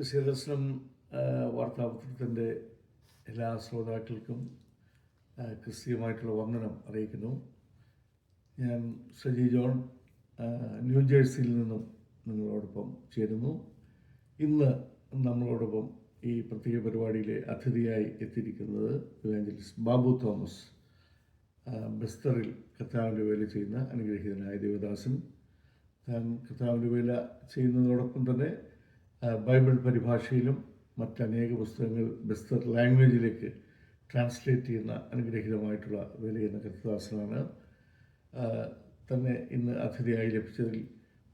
ക്രിസ്ത്യദർശനം വാർത്താപത്രത്തിൻ്റെ എല്ലാ ശ്രോതാക്കൾക്കും ക്രിസ്തീയമായിട്ടുള്ള വന്ദനം അറിയിക്കുന്നു. ഞാൻ സജി ജോൺ ന്യൂജേഴ്സിയിൽ നിന്നും നിങ്ങളോടൊപ്പം ചേരുന്നു. ഇന്ന് നമ്മളോടൊപ്പം ഈ പ്രത്യേക പരിപാടിയിലെ അതിഥിയായി എത്തിയിരിക്കുന്നത് ഇവാഞ്ചലിസ്റ്റ് ബാബു തോമസ്, ബെസ്തറിൽ കർത്താവിൻ്റെ വേല ചെയ്യുന്ന അനുഗ്രഹീതനായ ദേവദാസൻ. താൻ കർത്താവിൻ്റെ വേല ചെയ്യുന്നതോടൊപ്പം തന്നെ ബൈബിൾ പരിഭാഷയിലും മറ്റനേക പുസ്തകങ്ങൾ ബെസ്തർ ലാംഗ്വേജിലേക്ക് ട്രാൻസ്ലേറ്റ് ചെയ്യുന്ന അനുഗ്രഹീതമായിട്ടുള്ള വേല ചെയ്യുന്ന കർത്തദാസനാണ്. തന്നെ ഇന്ന് അതിഥിയായി ലഭിച്ചതിൽ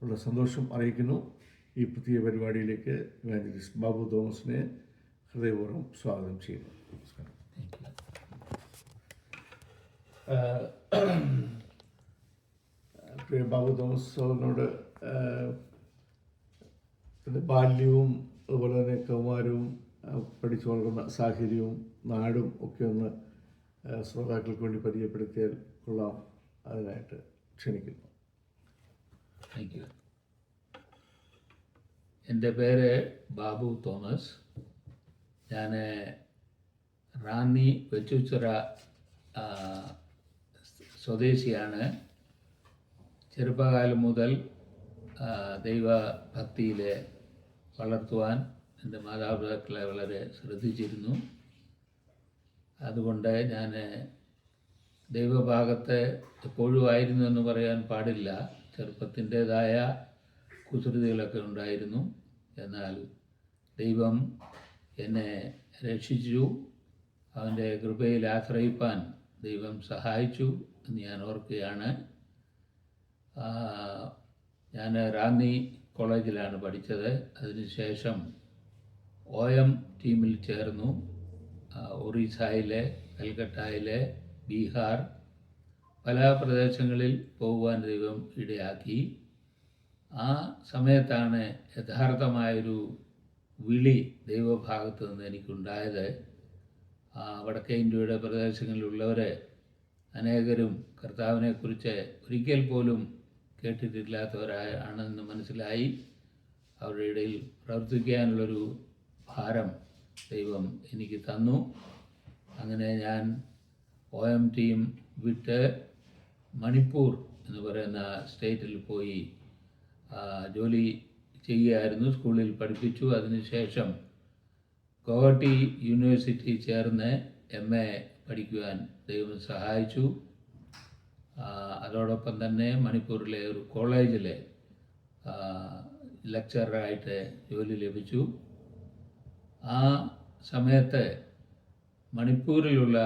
ഉള്ള സന്തോഷം അറിയിക്കുന്നു. ഈ പ്രത്യേക പരിപാടിയിലേക്ക് ഇവാഞ്ചലിസ്റ്റ് ബാബു തോമസിനെ ഹൃദയപൂർവ്വം സ്വാഗതം ചെയ്യുന്നു. നമസ്കാരം. പ്രിയ ബാബു തോമസ് സാറിനോട് ബാല്യവും അതുപോലെ തന്നെ കൗമാരവും പഠിച്ചു വളർന്ന സാഹചര്യവും നാടും ഒക്കെ ഒന്ന് ശ്രോതാക്കൾക്ക് വേണ്ടി പരിചയപ്പെടുത്തിയാൽ കൊള്ളാം. അതിനായിട്ട് ക്ഷണിക്കുന്നു. Thank you. എൻ്റെ പേര് ബാബു തോമസ്. ഞാൻ റാന്നി വെച്ചുച്ചിറ സ്വദേശിയാണ്. ചെറുപ്പകാലം മുതൽ ദൈവഭക്തിയിൽ വളർത്തുവാൻ എൻ്റെ മാതാപിതാക്കളെ വളരെ ശ്രദ്ധിച്ചിരുന്നു. അതുകൊണ്ട് ഞാൻ ദൈവഭാഗത്ത് എപ്പോഴും ആയിരുന്നു എന്ന് പറയാൻ പാടില്ല. ചെറുപ്പത്തിൻ്റേതായ കുസൃതികളൊക്കെ ഉണ്ടായിരുന്നു. എന്നാൽ ദൈവം എന്നെ രക്ഷിച്ചു. അവൻ്റെ കൃപയിൽ ആശ്രയിപ്പാൻ ദൈവം സഹായിച്ചു എന്ന് ഞാൻ ഓർക്കുകയാണ്. ഞാൻ റാന്നി കോളേജിലാണ് പഠിച്ചത്. അതിനുശേഷം OM ടീമിൽ ചേർന്നു. ഒറീസയിലെ, കൽക്കട്ടയിലെ, ബീഹാർ പല പ്രദേശങ്ങളിൽ പോകുവാൻ ദൈവം ഇടയാക്കി. ആ സമയത്താണ് യഥാർത്ഥമായൊരു വിളി ദൈവഭാഗത്തു നിന്ന് എനിക്കുണ്ടായത്. വടക്കേ ഇന്ത്യയുടെ പ്രദേശങ്ങളിലുള്ളവർ അനേകരും കർത്താവിനെക്കുറിച്ച് ഒരിക്കൽ പോലും കേട്ടിട്ടില്ലാത്തവരാണെന്ന് മനസ്സിലായി. അവരുടെ ഇടയിൽ പ്രവർത്തിക്കാനുള്ളൊരു ഭാരം ദൈവം എനിക്ക് തന്നു. അങ്ങനെ ഞാൻ OM ടീം വിട്ട് മണിപ്പൂർ എന്ന് പറയുന്ന സ്റ്റേറ്റിൽ പോയി ജോലി ചെയ്യുകയായിരുന്നു. സ്കൂളിൽ പഠിപ്പിച്ചു. അതിനുശേഷം ഗോഹട്ടി യൂണിവേഴ്സിറ്റി ചേർന്ന് MA പഠിക്കുവാൻ ദൈവം സഹായിച്ചു. അതോടൊപ്പം തന്നെ മണിപ്പൂരിലെ ഒരു കോളേജിലെ ലെക്ചറായിട്ട് ജോലി ലഭിച്ചു. ആ സമയത്ത് മണിപ്പൂരിലുള്ള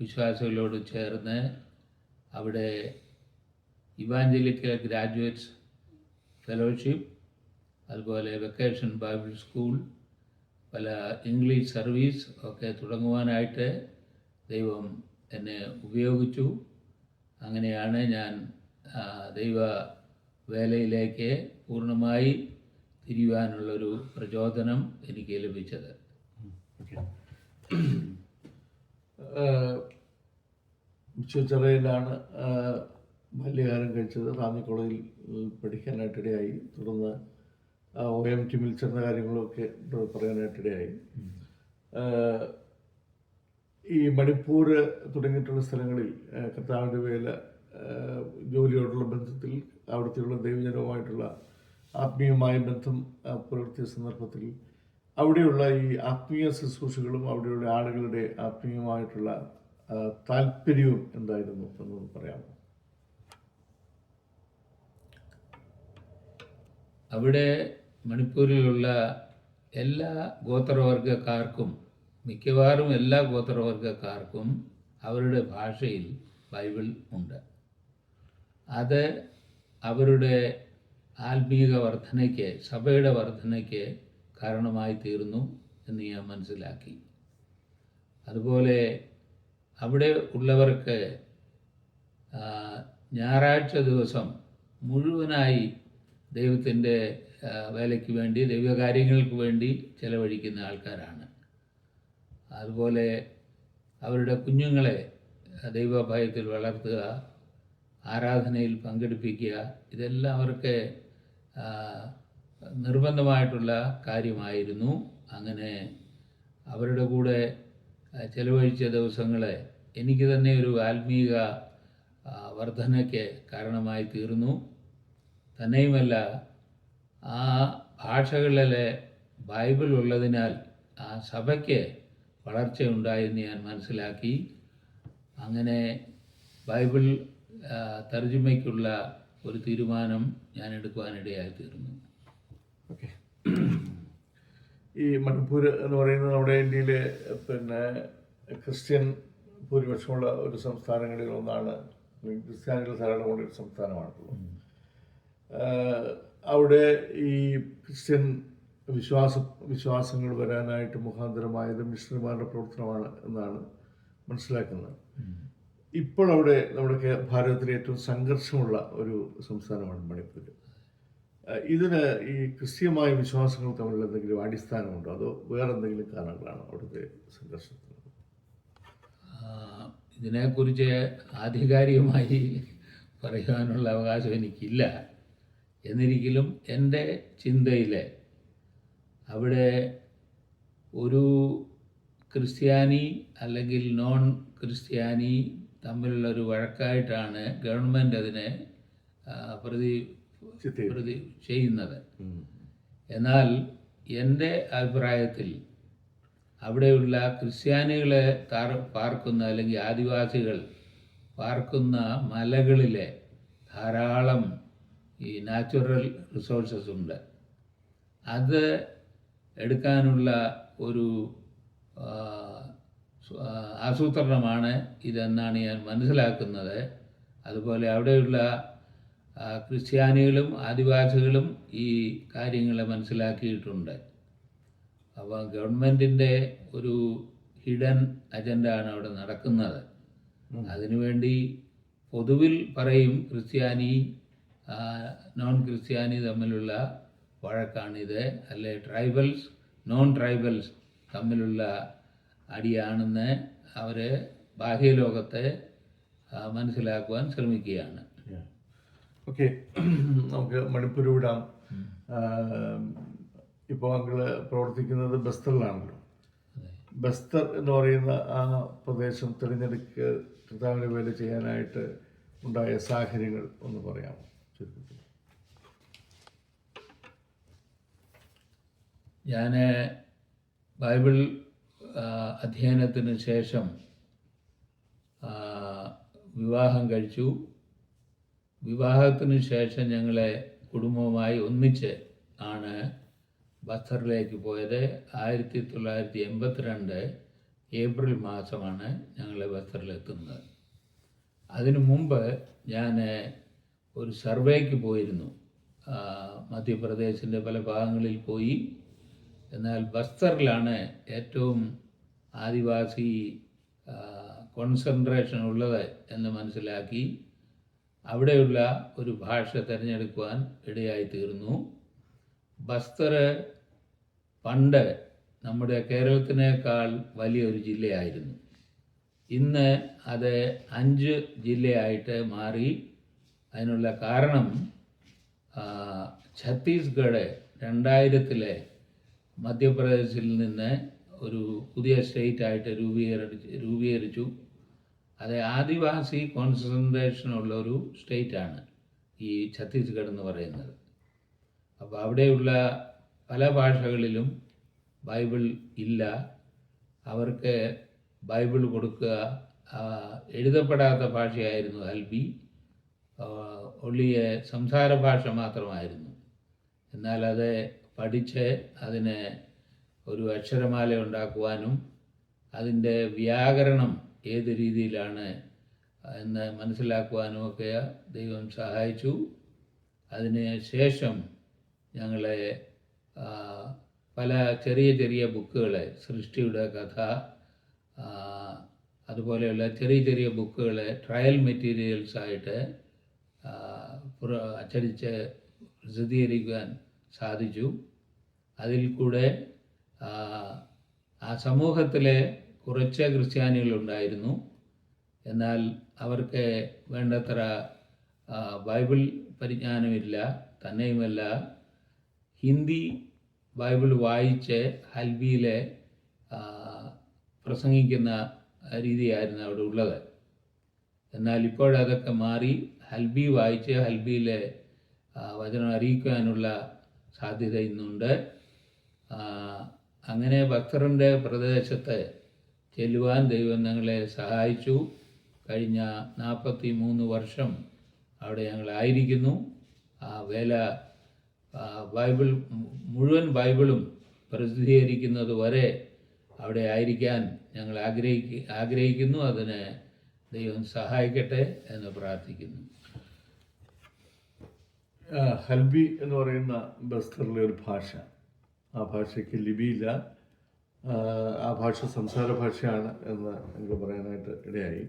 വിശ്വാസികളോട് ചേർന്ന് അവിടെ ഇവാഞ്ചലിക്കൽ ഗ്രാജുവേറ്റ്സ് ഫെലോഷിപ്പ്, അതുപോലെ വെക്കേഷൻ ബൈബിൾ സ്കൂൾ, പല ഇംഗ്ലീഷ് സർവീസ് ഒക്കെ തുടങ്ങുവാനായിട്ട് ദൈവം എന്നെ ഉപയോഗിച്ചു. അങ്ങനെയാണ് ഞാൻ ദൈവ വേലയിലേക്ക് പൂർണ്ണമായി തിരിയുവാനുള്ളൊരു പ്രചോദനം എനിക്ക് ലഭിച്ചത്. വെച്ചുച്ചിറയിലാണ് ബാല്യകാലം കഴിച്ചത്. റാന്നി കോളേജിൽ പഠിക്കാനായിട്ടിടയായി. തുടർന്ന് OM ടീമിൽ ചേർന്ന കാര്യങ്ങളൊക്കെ പറയാനായിട്ടിടയായി. ഈ മണിപ്പൂർ തുടങ്ങിയിട്ടുള്ള സ്ഥലങ്ങളിൽ കർത്താവിൻ്റെ വേല ജോലിയോടുള്ള ബന്ധത്തിൽ അവിടുത്തെയുള്ള ദൈവജനവുമായിട്ടുള്ള ആത്മീയമായ ബന്ധം പുലർത്തിയ സന്ദർഭത്തിൽ അവിടെയുള്ള ഈ ആത്മീയ ശുശ്രൂഷകളും അവിടെയുള്ള ആളുകളുടെ ആത്മീയമായിട്ടുള്ള താല്പര്യവും എന്തായിരുന്നു എന്നൊന്ന് പറയാമോ? അവിടെ മണിപ്പൂരിലുള്ള എല്ലാ ഗോത്രവർഗക്കാർക്കും, മിക്കവാറും എല്ലാ ഗോത്രവർഗക്കാർക്കും അവരുടെ ഭാഷയിൽ ബൈബിൾ ഉണ്ട്. അത് അവരുടെ ആത്മീക വർധനയ്ക്ക്, സഭയുടെ വർധനയ്ക്ക് കാരണമായി തീർന്നു എന്ന് ഞാൻ മനസ്സിലാക്കി. അതുപോലെ അവിടെ ഉള്ളവർക്ക് ഞായറാഴ്ച ദിവസം മുഴുവനായി ദൈവത്തിൻ്റെ വേലയ്ക്ക് വേണ്ടി, ദൈവകാര്യങ്ങൾക്ക് വേണ്ടി ചെലവഴിക്കുന്ന ആൾക്കാരാണ്. അതുപോലെ അവരുടെ കുഞ്ഞുങ്ങളെ ദൈവഭയത്തിൽ വളർത്തുക, ആരാധനയിൽ പങ്കെടുപ്പിക്കുക, ഇതെല്ലാം അവർക്ക് നിർബന്ധമായിട്ടുള്ള കാര്യമായിരുന്നു. അങ്ങനെ അവരുടെ കൂടെ ചെലവഴിച്ച ദിവസങ്ങളെ എനിക്ക് തന്നെ ഒരു ആത്മീക വർധനയ്ക്ക് കാരണമായി തീർന്നു. തന്നെയുമല്ല, ആ ഭാഷകളിലെ ബൈബിൾ ഉള്ളതിനാൽ ആ സഭയ്ക്ക് വളർച്ചയുണ്ടായെന്ന് ഞാൻ മനസ്സിലാക്കി. അങ്ങനെ ബൈബിൾ തർജ്ജമയ്ക്കുള്ള ഒരു തീരുമാനം ഞാൻ എടുക്കുവാനിടയായി തീർന്നു. ഓക്കെ. ഈ മണിപ്പൂർ എന്ന് പറയുന്നത് നമ്മുടെ ഇന്ത്യയിലെ ക്രിസ്ത്യൻ ഭൂരിപക്ഷമുള്ള ഒരു സംസ്ഥാനങ്ങളിൽ ഒന്നാണ്. ക്രിസ്ത്യാനികൾ ധാരാളമുള്ള ഒരു സംസ്ഥാനമാണല്ലോ. അവിടെ ഈ ക്രിസ്ത്യൻ വിശ്വാസങ്ങൾ വരാനായിട്ട് മുഖാന്തരമായത് മിഷണറിമാരുടെ പ്രവർത്തനമാണ് എന്നാണ് മനസ്സിലാക്കുന്നത്. ഇപ്പോൾ അവിടെ നമ്മുടെ ഭാരതത്തിലെ ഏറ്റവും സംഘർഷമുള്ള ഒരു സംസ്ഥാനമാണ് മണിപ്പൂർ. ഇതിന് ഈ ക്രിസ്തീയമായ വിശ്വാസങ്ങൾ തമ്മിലുള്ള എന്തെങ്കിലും അടിസ്ഥാനമുണ്ടോ, അതോ വേറെ എന്തെങ്കിലും കാരണങ്ങളാണോ അവിടുത്തെ സംഘർഷത്തിന്? ഇതിനെക്കുറിച്ച് ആധികാരികമായി പറയുവാനുള്ള അവകാശം എനിക്കില്ല. എന്നിരിക്കലും എൻ്റെ ചിന്തയിൽ അവിടെ ഒരു ക്രിസ്ത്യാനി അല്ലെങ്കിൽ നോൺ ക്രിസ്ത്യാനി തമ്മിലുള്ളൊരു വഴക്കായിട്ടാണ് ഗവൺമെൻറ് അതിനെ പ്രതി ചെയ്യുന്നത്. എന്നാൽ എൻ്റെ അഭിപ്രായത്തിൽ അവിടെയുള്ള ക്രിസ്ത്യാനികളെ പാർക്കുന്ന അല്ലെങ്കിൽ ആദിവാസികൾ പാർക്കുന്ന മലകളിലെ ധാരാളം ഈ നാച്ചുറൽ റിസോഴ്സസ് ഉണ്ട്. അത് എടുക്കാനുള്ള ഒരു ആസൂത്രണമാണ് ഇതെന്നാണ് ഞാൻ മനസ്സിലാക്കുന്നത്. അതുപോലെ അവിടെയുള്ള ക്രിസ്ത്യാനികളും ആദിവാസികളും ഈ കാര്യങ്ങളെ മനസ്സിലാക്കിയിട്ടുണ്ട്. അപ്പോൾ ഗവൺമെൻറ്റിൻ്റെ ഒരു ഹിഡൻ അജണ്ട ആണ് അവിടെ നടക്കുന്നത്. അതിനുവേണ്ടി പൊതുവിൽ പറയും ക്രിസ്ത്യാനി നോൺ ക്രിസ്ത്യാനി തമ്മിലുള്ള വഴക്കാണിത്, അല്ലെ ട്രൈബൽസ് നോൺ ട്രൈബൽസ് തമ്മിലുള്ള അടിയാണെന്ന് അവർ ബാഹ്യലോകത്തെ മനസ്സിലാക്കുവാൻ ശ്രമിക്കുകയാണ്. ഓക്കെ, നമുക്ക് മണിപ്പൂർ വിടാം. ഇപ്പോൾ അങ്ങൾ പ്രവർത്തിക്കുന്നത് ബസ്തറിലാണല്ലോ. ബസ്തർ എന്ന് പറയുന്ന ആ പ്രദേശം തിരഞ്ഞെടുക്കുക കർത്താവിൻ്റെ വേല ചെയ്യാനായിട്ട് ഉണ്ടായ സാഹചര്യങ്ങൾ ഒന്ന് പറയാമോ? ഞാൻ ബൈബിൾ അധ്യയനത്തിന് ശേഷം വിവാഹം കഴിച്ചു. വിവാഹത്തിന് ശേഷം ഞങ്ങളെ കുടുംബവുമായി ഒന്നിച്ച് ആണ് ബസ്തറിലേക്ക് പോയത്. 1982 ഏപ്രിൽ മാസമാണ് ഞങ്ങൾ ബസ്തറിലെത്തുന്നത്. അതിനു മുമ്പ് ഞാൻ ഒരു സർവേക്ക് പോയിരുന്നു. മധ്യപ്രദേശിൻ്റെ പല ഭാഗങ്ങളിൽ പോയി. എന്നാൽ ബസ്തറിലാണ് ഏറ്റവും ആദിവാസി കോൺസെൻട്രേഷൻ ഉള്ളത് എന്ന് മനസ്സിലാക്കി അവിടെയുള്ള ഒരു ഭാഷ തിരഞ്ഞെടുക്കുവാൻ ഇടയായി തീർന്നു. ബസ്തർ പണ്ട് നമ്മുടെ കേരളത്തിനേക്കാൾ വലിയൊരു ജില്ലയായിരുന്നു. ഇന്ന് അത് 5 ജില്ലയായിട്ട് മാറി. അതിനുള്ള കാരണം ഛത്തീസ്ഗഡ് 2000 മധ്യപ്രദേശിൽ നിന്ന് ഒരു പുതിയ സ്റ്റേറ്റായിട്ട് രൂപീകരിച്ചു. അത് ആദിവാസി കോൺസെൻട്രേഷനുള്ള ഒരു സ്റ്റേറ്റാണ് ഈ ഛത്തീസ്ഗഡ് എന്ന് പറയുന്നത്. അപ്പോൾ അവിടെയുള്ള പല ഭാഷകളിലും ബൈബിൾ ഇല്ല. അവർക്ക് ബൈബിൾ കൊടുക്കുക എഴുതപ്പെടാത്ത ഭാഷയായിരുന്നു ഹൽബി. ഒള്ളിയ സംസാര ഭാഷ മാത്രമായിരുന്നു. എന്നാൽ അത് പഠിച്ച് അതിന് ഒരു അക്ഷരമാല ഉണ്ടാക്കുവാനും അതിൻ്റെ വ്യാകരണം ഏത് രീതിയിലാണ് എന്ന് മനസ്സിലാക്കുവാനും ഒക്കെ ദൈവം സഹായിച്ചു. അതിന് ശേഷം ഞങ്ങളെ പല ചെറിയ ചെറിയ ബുക്കുകളെ, സൃഷ്ടിയുടെ കഥ, അതുപോലെയുള്ള ചെറിയ ചെറിയ ബുക്കുകളെ ട്രയൽ മെറ്റീരിയൽസായിട്ട് അച്ചടിച്ച് പ്രസിദ്ധീകരിക്കാൻ സാധിച്ചു. അതിൽ കൂടെ ആ സമൂഹത്തിലെ കുറച്ച് ക്രിസ്ത്യാനികളുണ്ടായിരുന്നു. എന്നാൽ അവർക്ക് വേണ്ടത്ര ബൈബിൾ പരിജ്ഞാനമില്ല. തന്നെയുമല്ല, ഹിന്ദി ബൈബിൾ വായിച്ച് ഹൽബിയിലെ പ്രസംഗിക്കുന്ന രീതിയായിരുന്നു അവിടെ ഉള്ളത്. എന്നാൽ ഇപ്പോഴതൊക്കെ മാറി ഹൽബി വായിച്ച് ഹൽബിയിലെ വചനം അറിയിക്കാനുള്ള സാധ്യത ഇന്നുണ്ട്. അങ്ങനെ ബക്സറിൻ്റെ പ്രദേശത്ത് ചെല്ലുവാൻ ദൈവം ഞങ്ങളെ സഹായിച്ചു. കഴിഞ്ഞ 43 വർഷം അവിടെ ഞങ്ങളായിരിക്കുന്നു. ആ വേല മുഴുവൻ ബൈബിളും പ്രസിദ്ധീകരിക്കുന്നത് വരെ അവിടെ ആയിരിക്കാൻ ഞങ്ങൾ ആഗ്രഹിക്കുന്നു. അതിന് ദൈവം സഹായിക്കട്ടെ എന്ന് പ്രാർത്ഥിക്കുന്നു. ഹൽബി എന്ന് പറയുന്ന ബസ്തറിലെ ഒരു ഭാഷ, ആ ഭാഷയ്ക്ക് ലിപിയില്ല. ആ ഭാഷ സംസാര ഭാഷയാണ് എന്ന് എനിക്ക് പറയാനായിട്ട് ഇടയായി.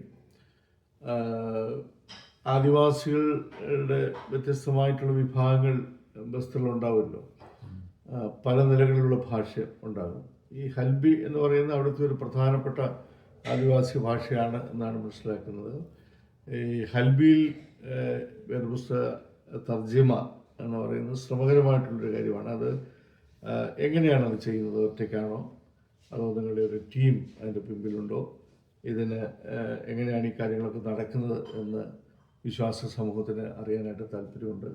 ആദിവാസികളുടെ വ്യത്യസ്തമായിട്ടുള്ള വിഭാഗങ്ങൾ ബസ്തറിലുണ്ടാവുമല്ലോ, പല നിലകളിലുള്ള ഭാഷ ഉണ്ടാകും. ഈ ഹൽബി എന്ന് പറയുന്ന അവിടുത്തെ ഒരു പ്രധാനപ്പെട്ട ആദിവാസി ഭാഷയാണ് എന്നാണ് മനസ്സിലാക്കുന്നത്. ഈ ഹൽബിയിൽ വേദപുസ്തക തർജിമ എന്ന് പറയുന്നത് ശ്രമകരമായിട്ടുള്ളൊരു കാര്യമാണ്. അത് എങ്ങനെയാണ് അത് ചെയ്യുന്നത്? ഒറ്റയ്ക്കാണോ അതോ നിങ്ങളുടെ ഒരു ടീം അതിൻ്റെ പിമ്പിലുണ്ടോ? ഇതിന് എങ്ങനെയാണ് ഈ കാര്യങ്ങളൊക്കെ നടക്കുന്നത് എന്ന് വിശ്വാസ സമൂഹത്തിന് അറിയാനായിട്ട് താല്പര്യമുണ്ട്.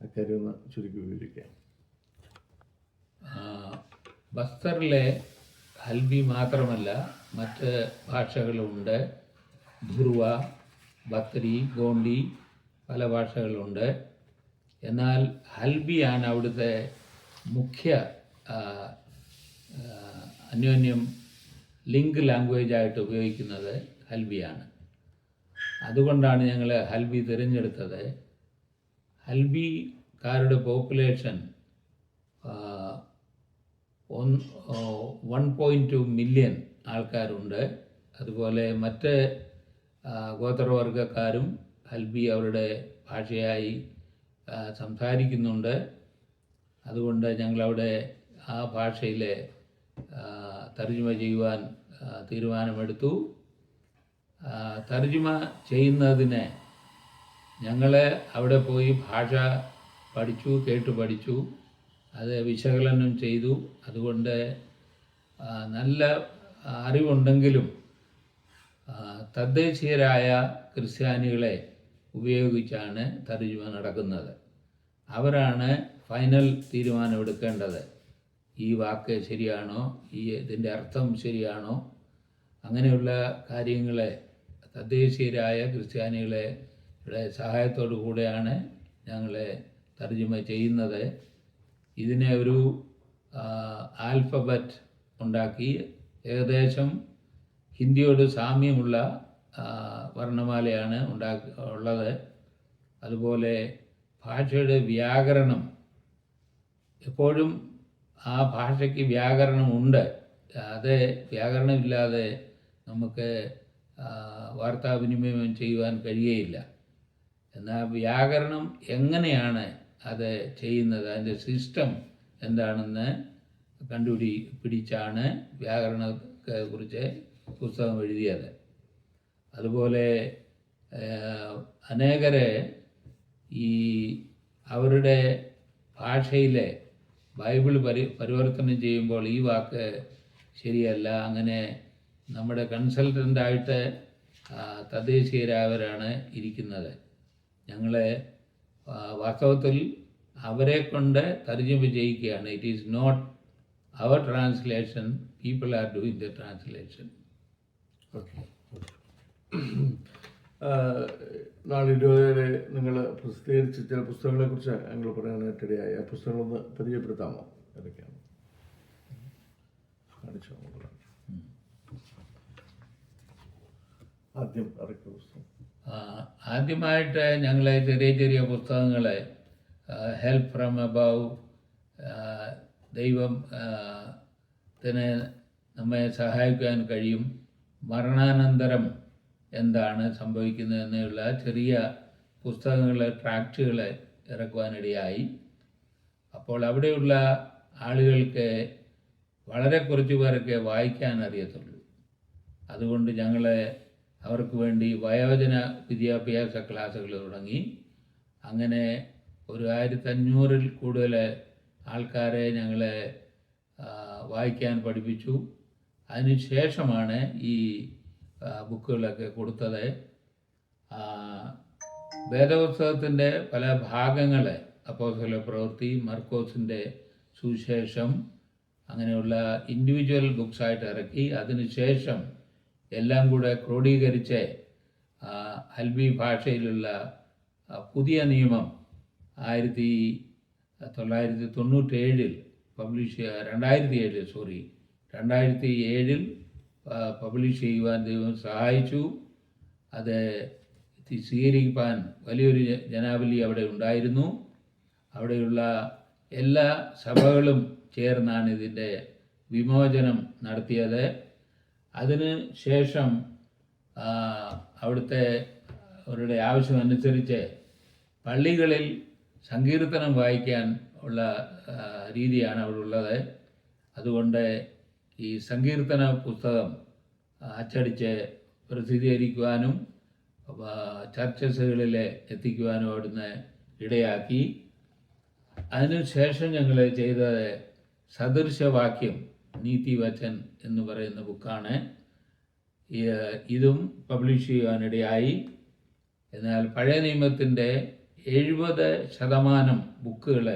അക്കാര്യം ഒന്ന് ചുരുക്കി വിവരിക്കാം. ബസ്തറിലെ ഹൽബി മാത്രമല്ല, മറ്റ് ഭാഷകളുണ്ട്. ധുർവ, ബത്രി, ഗോണ്ടി, പല ഭാഷകളുണ്ട്. എന്നാൽ ഹൽബിയാണ് അവിടുത്തെ മുഖ്യ അന്യോന്യം ലിങ്ക് ലാംഗ്വേജായിട്ട് ഉപയോഗിക്കുന്നത് ഹൽബിയാണ്. അതുകൊണ്ടാണ് ഞങ്ങൾ ഹൽബി തിരഞ്ഞെടുത്തത്. ഹൽബിക്കാരുടെ പോപ്പുലേഷൻ 1.2 മില്യൺ ആൾക്കാരുണ്ട്. അതുപോലെ മറ്റ് ഗോത്രവർഗക്കാരും ഹൽബി അവരുടെ ഭാഷയായി സംസാരിക്കുന്നുണ്ട്. അതുകൊണ്ട് ഞങ്ങളവിടെ ആ ഭാഷയിലെ തർജ്ജിമ ചെയ്യുവാൻ തീരുമാനമെടുത്തു. തർജ്ജിമ ചെയ്യുന്നതിന് ഞങ്ങൾ അവിടെ പോയി ഭാഷ കേട്ടു പഠിച്ചു, അത് വിശകലനം ചെയ്തു. അതുകൊണ്ട് നല്ല അറിവുണ്ടെങ്കിലും തദ്ദേശീയരായ ക്രിസ്ത്യാനികളെ ഉപയോഗിച്ചാണ് തർജ്ജിമ നടക്കുന്നത്. അവരാണ് ഫൈനൽ തീരുമാനമെടുക്കേണ്ടത്. ഈ വാക്ക് ശരിയാണോ, ഇതിൻ്റെ അർത്ഥം ശരിയാണോ, അങ്ങനെയുള്ള കാര്യങ്ങളെ തദ്ദേശീയരായ ക്രിസ്ത്യാനികളെ സഹായത്തോടു കൂടെയാണ് ഞങ്ങളെ തർജ്ജിമ ചെയ്യുന്നത്. ഇതിനെ ഒരു ആൽഫബറ്റ് ഉണ്ടാക്കി ഏകദേശം ഹിന്ദിയോട് സാമ്യമുള്ള വർണ്ണമാലയാണ് ഉള്ളത്. അതുപോലെ ഭാഷയുടെ വ്യാകരണം, എപ്പോഴും ആ ഭാഷയ്ക്ക് വ്യാകരണമുണ്ട്. അത് വ്യാകരണമില്ലാതെ നമുക്ക് വാർത്താവിനിമയം ചെയ്യുവാൻ കഴിയുകയില്ല. എന്നാൽ വ്യാകരണം എങ്ങനെയാണ് അത് ചെയ്യുന്നത്, അതിൻ്റെ സിസ്റ്റം എന്താണെന്ന് പിടിച്ചാണ് വ്യാകരണത്തെക്കുറിച്ച് പുസ്തകം എഴുതിയത്. അതുപോലെ അനേകരെ അവരുടെ ഭാഷയിലെ ബൈബിൾ പരിവർത്തനം ചെയ്യുമ്പോൾ ഈ വാക്ക് ശരിയല്ല, അങ്ങനെ നമ്മുടെ കൺസൾട്ടൻ്റായിട്ട് തദ്ദേശീയരായവരാണ് ഇരിക്കുന്നത്. ഞങ്ങളെ വാസ്തവത്തിൽ അവരെ കൊണ്ട് തർജ്ജിമ ചെയ്യിക്കുകയാണ്. ഇറ്റ് ഈസ് നോട്ട് അവർ translation, people are doing the translation. Okay. നാളെ 20 നിങ്ങൾ പ്രസിദ്ധീകരിച്ച ചില പുസ്തകങ്ങളെക്കുറിച്ച് ഞങ്ങൾ പറയാനായിട്ടിടയായി. ആ പുസ്തകങ്ങളൊന്ന് പരിചയപ്പെടുത്താമോ? ഏതൊക്കെയാണ്? കാണിച്ചോ. ആദ്യം ഇറക്കിയ പുസ്തകം, ആദ്യമായിട്ട് ഞങ്ങൾ ചെറിയ പുസ്തകങ്ങൾ ഹെൽപ്പ് ഫ്രം അബവ്, ദൈവത്തിന് നമ്മെ സഹായിക്കാൻ കഴിയും, മരണാനന്തരം എന്താണ് സംഭവിക്കുന്നതെന്നുള്ള ചെറിയ പുസ്തകങ്ങൾ, ട്രാക്റ്റുകൾ ഇറക്കുവാനിടയായി. അപ്പോൾ അവിടെയുള്ള ആളുകൾക്ക് വളരെ കുറച്ച് പേരൊക്കെ വായിക്കാൻ അറിയത്തുള്ളൂ. അതുകൊണ്ട് ഞങ്ങൾ അവർക്ക് വേണ്ടി വയോജന വിദ്യാഭ്യാസ ക്ലാസ്സുകൾ തുടങ്ങി. അങ്ങനെ ഒരു 1500-ൽ കൂടുതൽ ആൾക്കാരെ ഞങ്ങളെ വായിക്കാൻ പഠിപ്പിച്ചു. അതിന് ശേഷമാണ് ഈ ബുക്കുകളൊക്കെ കൊടുത്തത്. വേദപുസ്തകത്തിൻ്റെ പല ഭാഗങ്ങൾ, അപ്പോസ്തല പ്രവൃത്തി, മർക്കോസിൻ്റെ സുവിശേഷം, അങ്ങനെയുള്ള ഇൻഡിവിജ്വൽ ബുക്സായിട്ട് ഇറക്കി. അതിനുശേഷം എല്ലാം കൂടെ ക്രോഡീകരിച്ച് അൽബി ഭാഷയിലുള്ള പുതിയ നിയമം 1997 2007 പബ്ലിഷ് ചെയ്യുവാൻ ദൈവം സഹായിച്ചു. അത് സ്വീകരിക്കാൻ വലിയൊരു ജനാവലി അവിടെ ഉണ്ടായിരുന്നു. അവിടെയുള്ള എല്ലാ സഭകളും ചേർന്നാണ് ഇതിൻ്റെ വിമോചനം നടത്തിയത്. അതിന് ശേഷം അവിടുത്തെ അവരുടെ ആവശ്യമനുസരിച്ച് പള്ളികളിൽ സങ്കീർത്തനം വായിക്കാൻ ഉള്ള രീതിയാണ് അവിടെ ഉള്ളത്. അതുകൊണ്ട് ഈ സങ്കീർത്തന പുസ്തകം അച്ചടിച്ച് പ്രസിദ്ധീകരിക്കുവാനും ചർച്ചസുകളിൽ എത്തിക്കുവാനും അവിടുന്ന് ഇടയാക്കി. അതിനുശേഷം ഞങ്ങൾ ചെയ്തത് സദൃശവാക്യം, നീതിവചൻ എന്ന് പറയുന്ന ബുക്കാണ്. ഇതും പബ്ലിഷ് ചെയ്യുവാനിടയായി. എന്നാൽ പഴയ നിയമത്തിൻ്റെ 70% ബുക്കുകൾ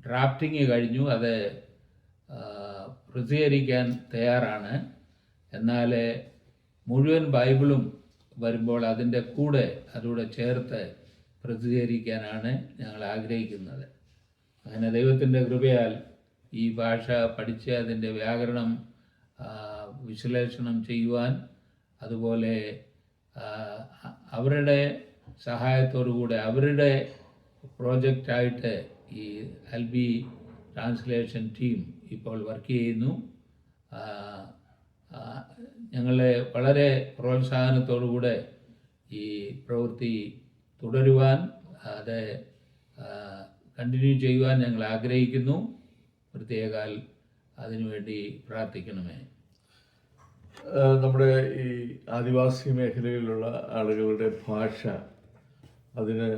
ഡ്രാഫ്റ്റിങ് കഴിഞ്ഞു. അത് പ്രസിദ്ധീകരിക്കാൻ തയ്യാറാണ്. എന്നാൽ മുഴുവൻ ബൈബിളും വരുമ്പോൾ അതിൻ്റെ അതുകൂടെ ചേർത്ത് പ്രസിദ്ധീകരിക്കാനാണ് ഞങ്ങൾ ആഗ്രഹിക്കുന്നത്. അങ്ങനെ ദൈവത്തിൻ്റെ കൃപയാൽ ഈ ഭാഷ പഠിച്ച് അതിൻ്റെ വ്യാകരണം വിശ്ലേഷണം ചെയ്യുവാൻ, അതുപോലെ അവരുടെ സഹായത്തോടുകൂടെ അവരുടെ പ്രോജക്റ്റായിട്ട് ഈ അൽബി ട്രാൻസ്ലേഷൻ ടീം ഇപ്പോൾ വർക്ക് ചെയ്യുന്നു. ഞങ്ങളെ വളരെ പ്രോത്സാഹനത്തോടുകൂടെ ഈ പ്രവൃത്തി തുടരുവാൻ, അത് കണ്ടിന്യൂ ചെയ്യുവാൻ ഞങ്ങൾ ആഗ്രഹിക്കുന്നു. പ്രത്യേകാൽ അതിനുവേണ്ടി പ്രാർത്ഥിക്കണമേ. നമ്മുടെ ഈ ആദിവാസി മേഖലയിലുള്ള ആളുകളുടെ ഭാഷ, അതിന്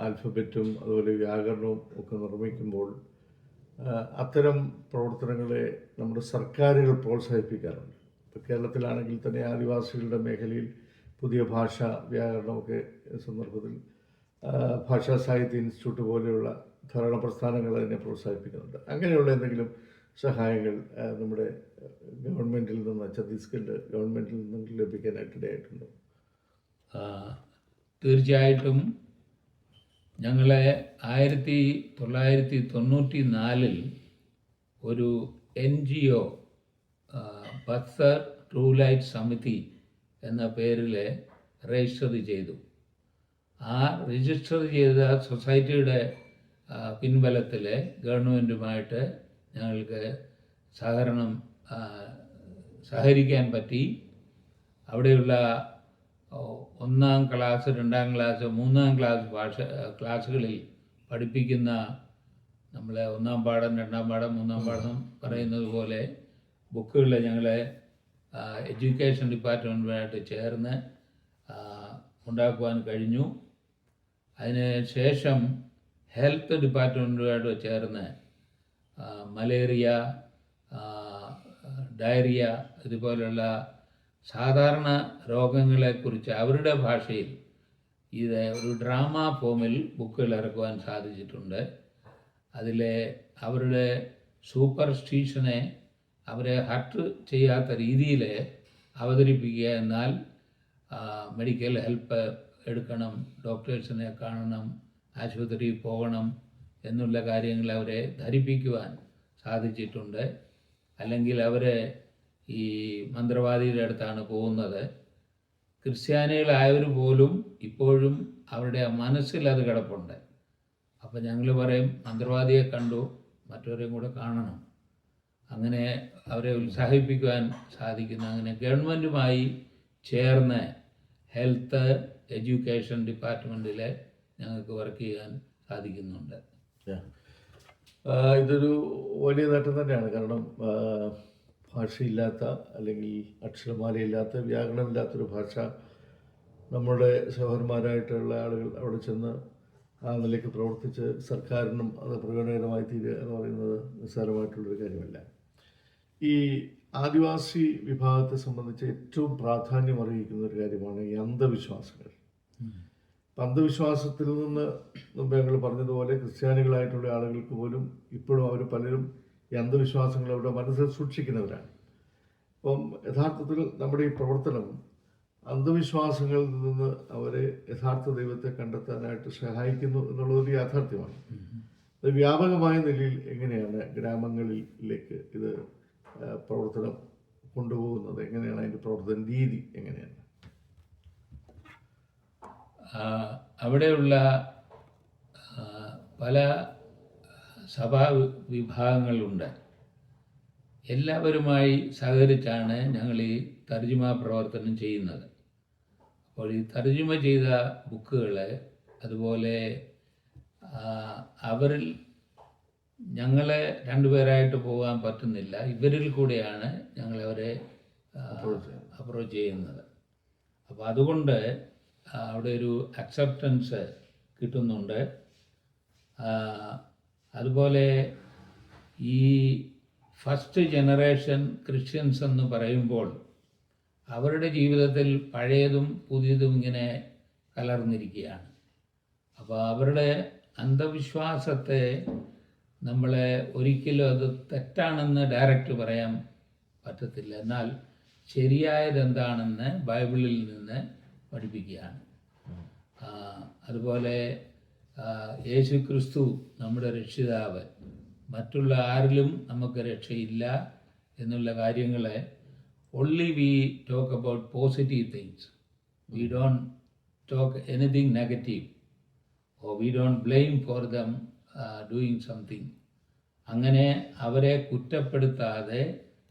ആൽഫബറ്റും അതുപോലെ വ്യാകരണവും ഒക്കെ നിർമ്മിക്കുമ്പോൾ അത്തരം പ്രവർത്തനങ്ങളെ നമ്മുടെ സർക്കാരുകൾ പ്രോത്സാഹിപ്പിക്കാറുണ്ട്. ഇപ്പോൾ കേരളത്തിലാണെങ്കിൽ തന്നെ ആദിവാസികളുടെ മേഖലയിൽ പുതിയ ഭാഷ വ്യാകരണമൊക്കെ സന്ദർഭത്തിൽ ഭാഷാ സാഹിത്യ ഇൻസ്റ്റിറ്റ്യൂട്ട് പോലെയുള്ള ധാരാളം പ്രസ്ഥാനങ്ങൾ അതിനെ പ്രോത്സാഹിപ്പിക്കുന്നുണ്ട്. അങ്ങനെയുള്ള എന്തെങ്കിലും സഹായങ്ങൾ നമ്മുടെ ഗവൺമെൻറ്റിൽ നിന്ന്, ഛത്തീസ്ഗഡ് ഗവൺമെൻറ്റിൽ നിന്ന് ലഭിക്കാനായിട്ടിടയായിട്ടുണ്ടോ? തീർച്ചയായിട്ടും ഞങ്ങളെ 1994 ഒരു NGO ബസ്തർ ട്രൂ ലൈറ്റ് സമിതി എന്ന പേരിൽ രജിസ്റ്റർ ചെയ്തു. ആ രജിസ്റ്റർ ചെയ്ത സൊസൈറ്റിയുടെ പിൻബലത്തിൽ ഗവൺമെൻറ്റുമായിട്ട് ഞങ്ങൾക്ക് സഹകരിക്കാൻ പറ്റി. അവിടെയുള്ള 1ാം ക്ലാസ്, 2ാം ക്ലാസ്, 3ാം ക്ലാസ് ക്ലാസ്സുകളിൽ പഠിപ്പിക്കുന്ന നമ്മളെ 1ാം പാഠം, 2ാം പാഠം, 3ാം പാഠം പറയുന്നത് പോലെ ബുക്കുകൾ ഞങ്ങളെ എഡ്യൂക്കേഷൻ ഡിപ്പാർട്ട്മെൻറ്റുമായിട്ട് ചേർന്ന് ഉണ്ടാക്കുവാൻ കഴിഞ്ഞു. അതിന് ശേഷം ഹെൽത്ത് ഡിപ്പാർട്ട്മെൻറ്റുമായിട്ട് ചേർന്ന് മലേറിയ, ഡയറിയ ഇതുപോലുള്ള സാധാരണ രോഗങ്ങളെക്കുറിച്ച് അവരുടെ ഭാഷയിൽ ഇത് ഒരു ഡ്രാമ ഫോമിൽ ബുക്കുകൾ ഇറക്കുവാൻ സാധിച്ചിട്ടുണ്ട്. അതിലെ അവരുടെ സൂപ്പർസ്റ്റിഷനെ അവരെ ഹർട്ട് ചെയ്യാത്ത രീതിയിൽ അവതരിപ്പിക്കുക. എന്നാൽ മെഡിക്കൽ ഹെൽപ്പ് എടുക്കണം, ഡോക്ടേഴ്സിനെ കാണണം, ആശുപത്രിയിൽ പോകണം എന്നുള്ള കാര്യങ്ങൾ അവരെ ധരിപ്പിക്കുവാൻ സാധിച്ചിട്ടുണ്ട്. അല്ലെങ്കിൽ അവരെ ഈ മന്ത്രവാദിയുടെ അടുത്താണ് പോകുന്നത്. ക്രിസ്ത്യാനികളായവർ പോലും ഇപ്പോഴും അവരുടെ മനസ്സിൽ അത് കിടപ്പുണ്ട്. അപ്പം ഞങ്ങൾ പറയും, മന്ത്രവാദിയെ കണ്ടു, മറ്റവരെയും കൂടെ കാണണം. അങ്ങനെ അവരെ ഉത്സാഹിപ്പിക്കുവാൻ സാധിക്കുന്ന, അങ്ങനെ ഗവൺമെൻറ്റുമായി ചേർന്ന് ഹെൽത്ത് എഡ്യൂക്കേഷൻ ഡിപ്പാർട്ട്മെൻറ്റിൽ ഞങ്ങൾക്ക് വർക്ക് ചെയ്യാൻ സാധിക്കുന്നുണ്ട്. ഇതൊരു വലിയ നേട്ടം തന്നെയാണ്. കാരണം ഭാഷയില്ലാത്ത, അല്ലെങ്കിൽ അക്ഷരമാലയില്ലാത്ത, വ്യാകരണമില്ലാത്തൊരു ഭാഷ നമ്മുടെ സഹോദരന്മാരായിട്ടുള്ള ആളുകൾ അവിടെ ചെന്ന് ആ നിലയ്ക്ക് പ്രവർത്തിച്ച് സർക്കാരിനും അത് പ്രയോജനകരമായി തീരുക എന്ന് പറയുന്നത് നിസ്സാരമായിട്ടുള്ളൊരു കാര്യമല്ല. ഈ ആദിവാസി വിഭാഗത്തെ സംബന്ധിച്ച് ഏറ്റവും പ്രാധാന്യം അറിയിക്കുന്ന ഒരു കാര്യമാണ് ഈ അന്ധവിശ്വാസങ്ങൾ. അന്ധവിശ്വാസത്തിൽ നിന്ന് മുമ്പ് ഞങ്ങൾ പറഞ്ഞതുപോലെ ക്രിസ്ത്യാനികളായിട്ടുള്ള ആളുകൾക്ക് പോലും ഇപ്പോഴും അവർ പലരും ഈ അന്ധവിശ്വാസങ്ങൾ അവരുടെ മനസ്സിൽ സൂക്ഷിക്കുന്നവരാണ്. അപ്പം യഥാർത്ഥത്തിൽ നമ്മുടെ ഈ പ്രവർത്തനം അന്ധവിശ്വാസങ്ങളിൽ നിന്ന് അവരെ യഥാർത്ഥ ദൈവത്തെ കണ്ടെത്താനായിട്ട് സഹായിക്കുന്നു എന്നുള്ളതൊരു യാഥാർത്ഥ്യമാണ്. അത് വ്യാപകമായ നിലയിൽ എങ്ങനെയാണ് ഗ്രാമങ്ങളിലേക്ക് ഇത് പ്രവർത്തനം കൊണ്ടുപോകുന്നത്, എങ്ങനെയാണ് അതിൻ്റെ പ്രവർത്തന രീതി എങ്ങനെയാണ്? അവിടെയുള്ള പല സഭാ വിഭാഗങ്ങളുണ്ട്. എല്ലാവരുമായി സഹകരിച്ചാണ് ഞങ്ങൾ ഈ തർജ്ജിമ പ്രവർത്തനം ചെയ്യുന്നത്. അപ്പോൾ ഈ തർജ്ജിമ ചെയ്ത ബുക്കുകൾ അതുപോലെ അവരിൽ ഞങ്ങളെ രണ്ടുപേരായിട്ട് പോകാൻ പറ്റുന്നില്ല, ഇവരിൽ കൂടെയാണ് ഞങ്ങളവരെ അപ്രോച്ച് ചെയ്യുന്നത്. അപ്പോൾ അതുകൊണ്ട് അവിടെ ഒരു അക്സെപ്റ്റൻസ് കിട്ടുന്നുണ്ട്. അതുപോലെ ഈ ഫസ്റ്റ് ജനറേഷൻ ക്രിസ്ത്യൻസ് എന്ന് പറയുമ്പോൾ അവരുടെ ജീവിതത്തിൽ പഴയതും പുതിയതും ഇങ്ങനെ കലർന്നിരിക്കുകയാണ്. അപ്പോൾ അവരുടെ അന്ധവിശ്വാസത്തെ നമ്മളെ ഒരിക്കലും അത് തെറ്റാണെന്ന് ഡയറക്റ്റ് പറയാൻ പറ്റത്തില്ല. എന്നാൽ ശരിയായത് എന്താണെന്ന് ബൈബിളിൽ നിന്ന് പഠിപ്പിക്കുകയാണ്. അതുപോലെ യേശു ക്രിസ്തു നമ്മുടെ രക്ഷിതാവ്, മറ്റുള്ള ആരിലും നമുക്ക് രക്ഷയില്ല എന്നുള്ള കാര്യങ്ങളെ only we talk about positive things. We don't talk anything negative or we don't blame for them doing something. അങ്ങനെ അവരെ കുറ്റപ്പെടുത്താതെ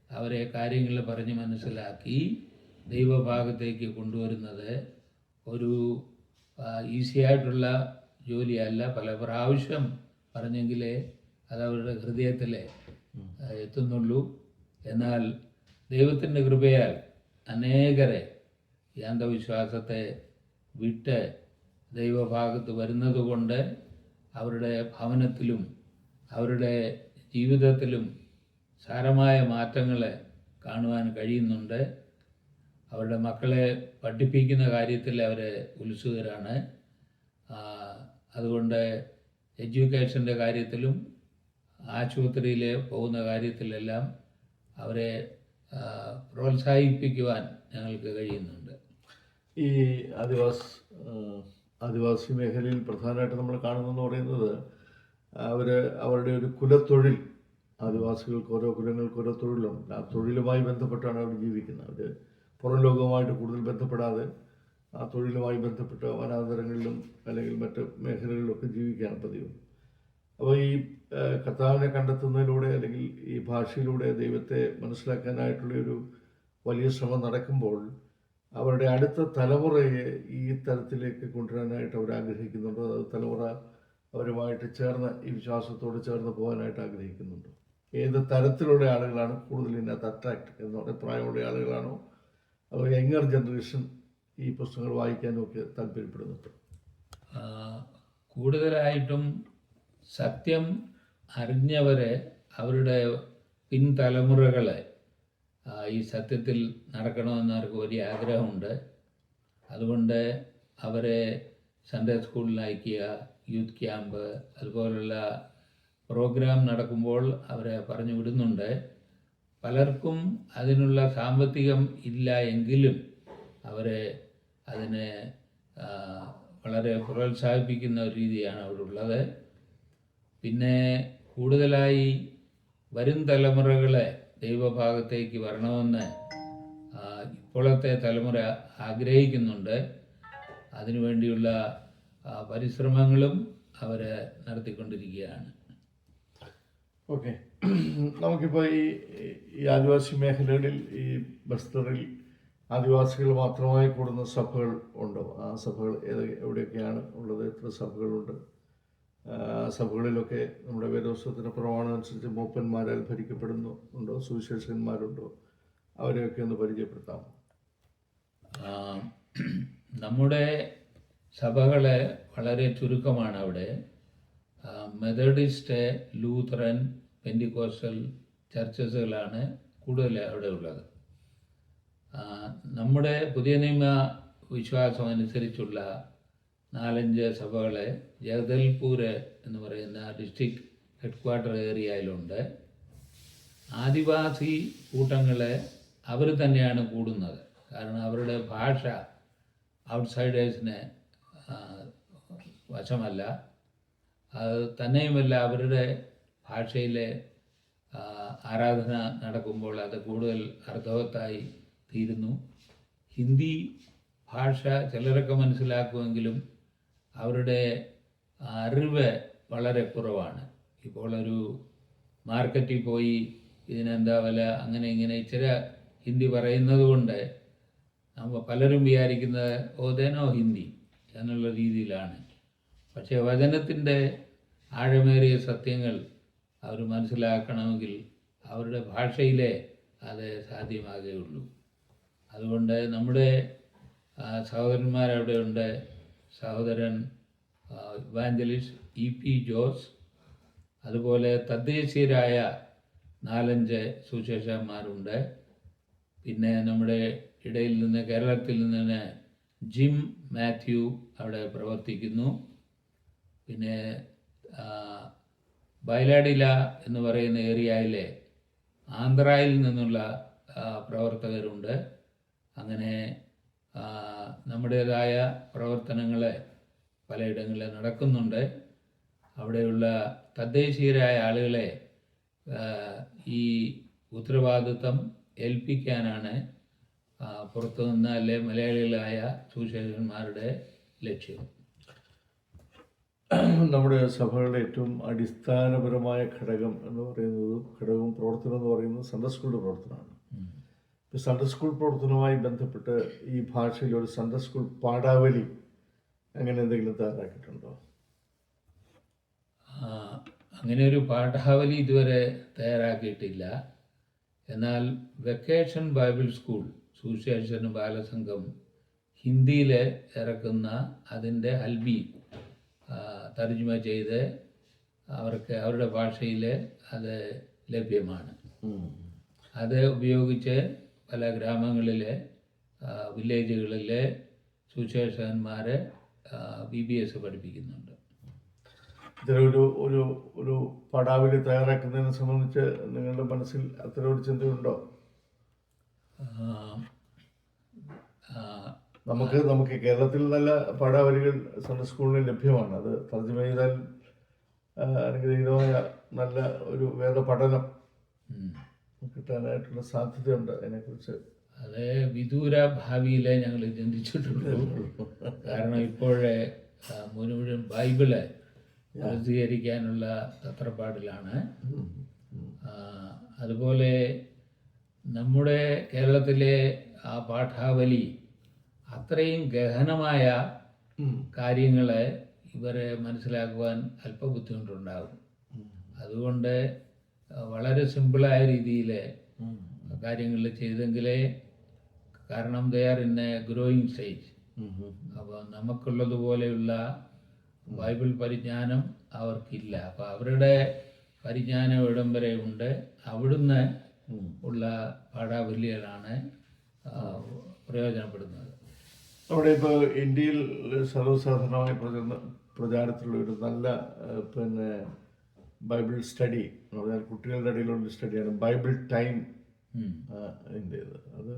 അവരെ കാര്യങ്ങൾ പറഞ്ഞ് മനസ്സിലാക്കി ദൈവഭാഗത്തേക്ക് കൊണ്ടുവരുന്നത് ഒരു ഈസിയായിട്ടുള്ള ജോലിയല്ല. പല പ്രാവശ്യം പറഞ്ഞെങ്കിലേ അതവരുടെ ഹൃദയത്തിൽ എത്തുന്നുള്ളൂ. എന്നാൽ ദൈവത്തിൻ്റെ കൃപയാൽ അനേകരെ ഈ അന്ധവിശ്വാസത്തെ വിട്ട് ദൈവഭാഗത്ത് വരുന്നത് കൊണ്ട് അവരുടെ ഭവനത്തിലും അവരുടെ ജീവിതത്തിലും സാരമായ മാറ്റങ്ങൾ കാണുവാൻ കഴിയുന്നുണ്ട്. അവരുടെ മക്കളെ പഠിപ്പിക്കുന്ന കാര്യത്തിൽ അവർ ഉത്സുകരാണ്. അതുകൊണ്ട് എഡ്യൂക്കേഷൻ്റെ കാര്യത്തിലും ആശുപത്രിയിൽ പോകുന്ന കാര്യത്തിലെല്ലാം അവരെ പ്രോത്സാഹിപ്പിക്കുവാൻ ഞങ്ങൾക്ക് കഴിയുന്നുണ്ട്. ഈ ആദിവാസി മേഖലയിൽ പ്രധാനമായിട്ട് നമ്മൾ കാണുന്നതെന്ന് പറയുന്നത് അവരുടെ ഒരു കുലത്തൊഴിൽ, ആദിവാസികൾക്ക് ഓരോ കുലങ്ങൾക്ക് ഓരോ തൊഴിലുണ്ട്. ആ തൊഴിലുമായി ബന്ധപ്പെട്ടാണ് അവർ ജീവിക്കുന്നത്. അവർ പുറം ലോകവുമായിട്ട് കൂടുതൽ ബന്ധപ്പെടാതെ ആ തൊഴിലുമായി ബന്ധപ്പെട്ട വനാന്തരങ്ങളിലും അല്ലെങ്കിൽ മറ്റ് മേഖലകളിലൊക്കെ ജീവിക്കുകയാണ് പതിവ്. അപ്പോൾ ഈ കർത്താവിനെ കണ്ടെത്തുന്നതിലൂടെ അല്ലെങ്കിൽ ഈ ഭാഷയിലൂടെ ദൈവത്തെ മനസ്സിലാക്കാനായിട്ടുള്ളൊരു വലിയ ശ്രമം നടക്കുമ്പോൾ അവരുടെ അടുത്ത തലമുറയെ ഈ തലത്തിലേക്ക് കൊണ്ടുവരാനായിട്ട് അവർ ആഗ്രഹിക്കുന്നുണ്ട്. അത് തലമുറ അവരുമായിട്ട് ചേർന്ന് ഈ വിശ്വാസത്തോട് ചേർന്ന് പോകാനായിട്ട് ആഗ്രഹിക്കുന്നുണ്ട്. ഏത് തരത്തിലുള്ള ആളുകളാണ് കൂടുതൽ ഇതിനകത്ത് അട്രാക്ട് എന്ന് പറയുന്നത്? പ്രായമുള്ള ആളുകളാണോ അതോ യങ്ങർ ജനറേഷൻ ഈ പുസ്തകങ്ങൾ വായിക്കാനും ഒക്കെ താല്പര്യപ്പെടുന്നുണ്ട്? കൂടുതലായിട്ടും സത്യം അറിഞ്ഞവരെ അവരുടെ പിൻതലമുറകളെ ഈ സത്യത്തിൽ നടക്കണമെന്ന് അവർക്ക് വലിയ ആഗ്രഹമുണ്ട്. അതുകൊണ്ട് അവരെ സൺഡേ സ്കൂളിൽ അയക്കുക, യൂത്ത് ക്യാമ്പ് അതുപോലുള്ള പ്രോഗ്രാം നടക്കുമ്പോൾ അവരെ പറഞ്ഞു വിടുന്നുണ്ട്. പലർക്കും അതിനുള്ള സാമ്പത്തികം ഇല്ല എങ്കിലും അവരെ അതിനെ വളരെ പ്രോത്സാഹിപ്പിക്കുന്ന ഒരു രീതിയാണ് അവിടെ ഉള്ളത്. പിന്നെ കൂടുതലായി വരും തലമുറകളെ ദൈവഭാഗത്തേക്ക് വരണമെന്ന് ഇപ്പോഴത്തെ തലമുറ ആഗ്രഹിക്കുന്നുണ്ട്. അതിനുവേണ്ടിയുള്ള പരിശ്രമങ്ങളും അവർ നടത്തിക്കൊണ്ടിരിക്കുകയാണ്. ഓക്കെ, നമുക്കിപ്പോൾ ഈ ആദിവാസി മേഖലകളിൽ ഈ ബസ്തറിൽ ആദിവാസികൾ മാത്രമായി കൂടുന്ന സഭകൾ ഉണ്ടോ? ആ സഭകൾ എവിടെയൊക്കെയാണ് ഉള്ളത്? എത്ര സഭകളുണ്ട്? സഭകളിലൊക്കെ നമ്മുടെ വേദോത്സവത്തിൻ്റെ പ്രമാണം അനുസരിച്ച് മൂപ്പന്മാരാൽ ഭരിക്കപ്പെടുന്നു ഉണ്ടോ? സുവിശേഷകന്മാരുണ്ടോ? അവരെയൊക്കെ ഒന്ന് പരിചയപ്പെടുത്താമോ? നമ്മുടെ സഭകളെ വളരെ ചുരുക്കമാണ് അവിടെ. മെത്തഡിസ്റ്റ്, ലൂത്രൻ, പെൻറ്റിക്കോസ്റ്റൽ ചർച്ചസുകളാണ് കൂടുതൽ അവിടെ ഉള്ളത്. നമ്മുടെ പുതിയ നിയമ വിശ്വാസം അനുസരിച്ചുള്ള 4-5 സഭകളെ ജഗദൽപൂർ എന്ന് പറയുന്ന ഡിസ്ട്രിക്ട് ഹെഡ്ക്വാർട്ടർ ഏരിയയിലുണ്ട്. ആദിവാസി കൂട്ടങ്ങളെ അവർ തന്നെയാണ് കൂടുന്നത്. കാരണം അവരുടെ ഭാഷ ഔട്ട്സൈഡേഴ്സിന് വശമല്ല. അത് തന്നെയുമല്ല, അവരുടെ ഭാഷയിലെ ആരാധന നടക്കുമ്പോൾ അത് കൂടുതൽ അർത്ഥവത്തായി തീരുന്നു. ഹിന്ദി ഭാഷ ചിലരൊക്കെ മനസ്സിലാക്കുമെങ്കിലും അവരുടെ അറിവ് വളരെ കുറവാണ്. ഇപ്പോൾ ഒരു മാർക്കറ്റിൽ പോയി ഇതിനെന്താ വില, അങ്ങനെ ഇങ്ങനെ ഇച്ചിരി ഹിന്ദി പറയുന്നത് കൊണ്ട് നമ്മൾ പലരും വിചാരിക്കുന്നത് ഓതേനോ ഹിന്ദി എന്നുള്ള രീതിയിലാണ്. പക്ഷേ വചനത്തിൻ്റെ ആഴമേറിയ സത്യങ്ങൾ അവർ മനസ്സിലാക്കണമെങ്കിൽ അവരുടെ ഭാഷയിലേ അത് സാധ്യമാകുകയുള്ളൂ. അതുകൊണ്ട് നമ്മുടെ സഹോദരന്മാരവിടെ ഉണ്ട്. സഹോദരൻ ഇവാഞ്ചലിസ്റ്റ് EP ജോസ്, അതുപോലെ തദ്ദേശീയരായ 4-5 സുശേഷന്മാരുണ്ട്. പിന്നെ നമ്മുടെ ഇടയിൽ നിന്ന്, കേരളത്തിൽ നിന്ന് ജിം മാത്യു അവിടെ പ്രവർത്തിക്കുന്നു. പിന്നെ ബൈലാഡില എന്ന് പറയുന്ന ഏരിയയിലെ ആന്ധ്രയിൽ നിന്നുള്ള പ്രവർത്തകരുണ്ട്. അങ്ങനെ നമ്മുടേതായ പ്രവർത്തനങ്ങൾ പലയിടങ്ങളിൽ നടക്കുന്നുണ്ട്. അവിടെയുള്ള തദ്ദേശീയരായ ആളുകളെ ഈ ഉത്തരവാദിത്വം ഏൽപ്പിക്കാനാണ് പുറത്തു നിന്ന് അല്ലെ മലയാളികളായ സുവിശേഷകന്മാരുടെ ലക്ഷ്യം. നമ്മുടെ സഭകളുടെ ഏറ്റവും അടിസ്ഥാനപരമായ ഘടകവും പ്രവർത്തനം എന്ന് പറയുന്നത് സൺഡേ സ്കൂളിൻ്റെ പ്രവർത്തനമാണ്. ഇപ്പോൾ സൺഡേ സ്കൂൾ പ്രവർത്തനവുമായി ബന്ധപ്പെട്ട് ഈ ഭാഷയിൽ ഒരു സൺഡേ സ്കൂൾ പാഠാവലി അങ്ങനെ എന്തെങ്കിലും തയ്യാറാക്കിയിട്ടുണ്ടോ? അങ്ങനെ ഒരു പാഠാവലി ഇതുവരെ തയ്യാറാക്കിയിട്ടില്ല. എന്നാൽ വെക്കേഷൻ ബൈബിൾ സ്കൂൾ സുവിശേഷന് ബാലസംഘം ഹിന്ദിയിൽ ഇറക്കുന്ന അതിൻ്റെ അൽബി തർജ്ജമ ചെയ്ത് അവർക്ക് അവരുടെ ഭാഷയിൽ അത് ലഭ്യമാണ്. അത് ഉപയോഗിച്ച് പല ഗ്രാമങ്ങളിലെ വില്ലേജുകളിലെ സുവിശേഷകന്മാരെ BBS പഠിപ്പിക്കുന്നുണ്ട്. ഇത്തരം ഒരു പാഠാവലി തയ്യാറാക്കുന്നതിനെ സംബന്ധിച്ച് നിങ്ങളുടെ മനസ്സിൽ അത്തരം ഒരു ചിന്തയുണ്ടോ? നമുക്ക് കേരളത്തിൽ നല്ല പാഠാവലികൾ സൺഡേ സ്കൂളിൽ ലഭ്യമാണ്. അത് തർജ്ജമ ചെയ്താൽ അനുഗ്രഹീതമായ നല്ല ഒരു വേദ പഠനം കിട്ടാനായിട്ടുള്ള സാധ്യതയുണ്ട്. അതിനെക്കുറിച്ച് അത് വിദൂര ഭാവിയിലെ ഞങ്ങൾ ചിന്തിച്ചിട്ടുള്ളൂ. കാരണം ഇപ്പോഴേ മുഴുവൻ ബൈബിള് പ്രസിദ്ധീകരിക്കാനുള്ള തത്രപ്പാടിലാണ്. അതുപോലെ നമ്മുടെ കേരളത്തിലെ ആ പാഠാവലി അത്രയും ഗഹനമായ കാര്യങ്ങളെ ഇവരെ മനസ്സിലാക്കുവാൻ അല്പ ബുദ്ധിമുട്ടുണ്ടാകും. അതുകൊണ്ട് വളരെ സിമ്പിളായ രീതിയിൽ കാര്യങ്ങൾ ചെയ്തെങ്കിലേ, കാരണം they are in A growing stage. അപ്പോൾ നമുക്കുള്ളതുപോലെയുള്ള ബൈബിൾ പരിജ്ഞാനം അവർക്കില്ല. അപ്പോൾ അവരുടെ പരിജ്ഞാനം ഇവിടം വരെ ഉണ്ട്. അവിടുന്ന് ഉള്ള പാഠാവലികളാണ് പ്രയോജനപ്പെടുന്നത്. നമ്മുടെ ഇപ്പോൾ ഇന്ത്യയിൽ സർവ്വസാധാരണമായി പ്രചാരത്തിലുള്ള ഒരു നല്ല ബൈബിൾ സ്റ്റഡി എന്ന് പറഞ്ഞാൽ കുട്ടികളുടെ ഇടയിലുള്ള സ്റ്റഡിയാണ് ബൈബിൾ ടൈം ഇന്ത്യയത്. അത്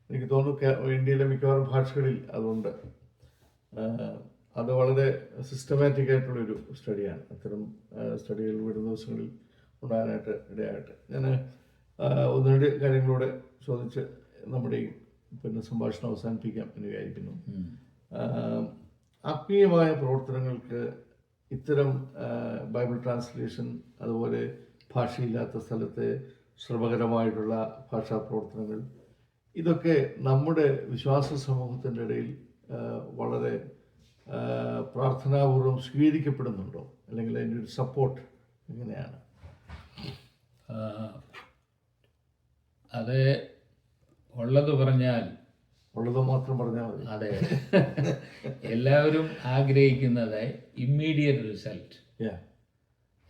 എനിക്ക് തോന്നുന്നു ഇന്ത്യയിലെ മിക്കവാറും ഭാഷകളിൽ അതുണ്ട്. അത് വളരെ സിസ്റ്റമാറ്റിക് ആയിട്ടുള്ളൊരു സ്റ്റഡിയാണ്. അത്തരം സ്റ്റഡികൾ വരും ദിവസങ്ങളിൽ ഉണ്ടാകാനായിട്ട് ഇടയായിട്ട് ഞാൻ 1-2 കാര്യങ്ങളൂടെ ചോദിച്ച് നമ്മുടെ സംഭാഷണം അവസാനിപ്പിക്കാം എന്ന് വിചാരിക്കുന്നു. ആത്മീയമായ പ്രവർത്തനങ്ങൾക്ക് ഇത്തരം ബൈബിൾ ട്രാൻസ്ലേഷൻ, അതുപോലെ ഭാഷയില്ലാത്ത സ്ഥലത്തെ ശ്രമകരമായിട്ടുള്ള ഭാഷാ പ്രവർത്തനങ്ങൾ, ഇതൊക്കെ നമ്മുടെ വിശ്വാസ സമൂഹത്തിൻ്റെ ഇടയിൽ വളരെ പ്രാർത്ഥനാപൂർവ്വം സ്വീകരിക്കപ്പെടുന്നുണ്ടോ? അല്ലെങ്കിൽ അതിൻ്റെ ഒരു സപ്പോർട്ട് എങ്ങനെയാണ്? അത് ഉള്ളത് പറഞ്ഞാൽ ഉള്ളത് മാത്രം പറഞ്ഞാൽ മതി. അതെ. എല്ലാവരും ആഗ്രഹിക്കുന്നത് ഇമ്മീഡിയറ്റ് റിസൾട്ട്. Yeah.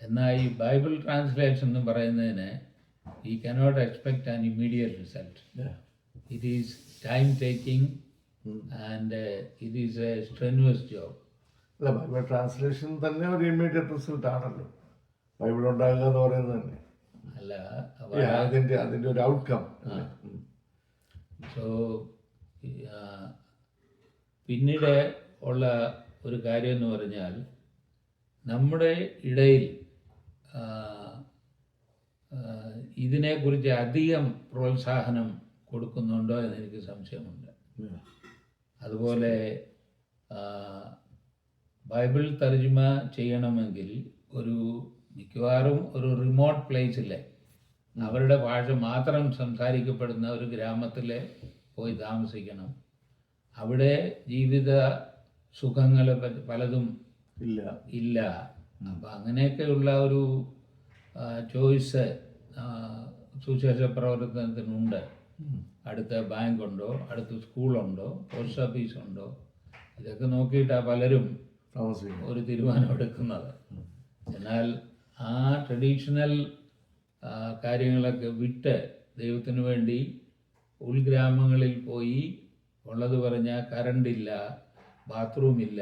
എന്നാൽ ഈ ബൈബിൾ ട്രാൻസ്ലേഷൻ എന്ന് പറയുന്നതിന് we cannot expect an immediate result. Yeah. It is time taking and it is A strenuous job. അല്ല, ബൈബിൾ ട്രാൻസ്ലേഷൻ തന്നെ ഒരു ഇമ്മീഡിയറ്റ് റിസൾട്ട് ആണല്ലോ ബൈബിൾ ഉണ്ടാകുക എന്ന് പറയുന്നത് തന്നെ. അല്ല, അതിന്റെ ഒരു ഔട്ട്കം. സോ പിന്നീട് ഉള്ള ഒരു കാര്യം എന്ന് പറഞ്ഞാൽ നമ്മുടെ ഇടയിൽ ഇതിനെക്കുറിച്ച് അധികം പ്രോത്സാഹനം കൊടുക്കുന്നുണ്ടോ എന്ന് എനിക്ക് സംശയമുണ്ട്. അതുപോലെ ബൈബിൾ തർജ്ജമ ചെയ്യണമെങ്കിൽ മിക്കവാറും ഒരു റിമോട്ട് പ്ലേസിൽ അവരുടെ ഭാഷ മാത്രം സംസാരിക്കപ്പെടുന്ന ഒരു ഗ്രാമത്തിൽ പോയി താമസിക്കണം. അവിടെ ജീവിത സുഖങ്ങൾ പലതും ഇല്ല. അപ്പം അങ്ങനെയൊക്കെയുള്ള ഒരു ചോയ്സ് സുശേഷ പ്രവർത്തനത്തിനുണ്ട്. അടുത്ത ബാങ്കുണ്ടോ, അടുത്ത സ്കൂളുണ്ടോ, പോസ്റ്റ് ഓഫീസുണ്ടോ, ഇതൊക്കെ നോക്കിയിട്ടാണ് പലരും ഒരു തീരുമാനം എടുക്കുന്നത്. എന്നാൽ ആ ട്രഡീഷണൽ കാര്യങ്ങളൊക്കെ വിട്ട് ദൈവത്തിന് വേണ്ടി ഉൾഗ്രാമങ്ങളിൽ പോയി ഉള്ളത് പറഞ്ഞാൽ കറണ്ടില്ല, ബാത്റൂമില്ല,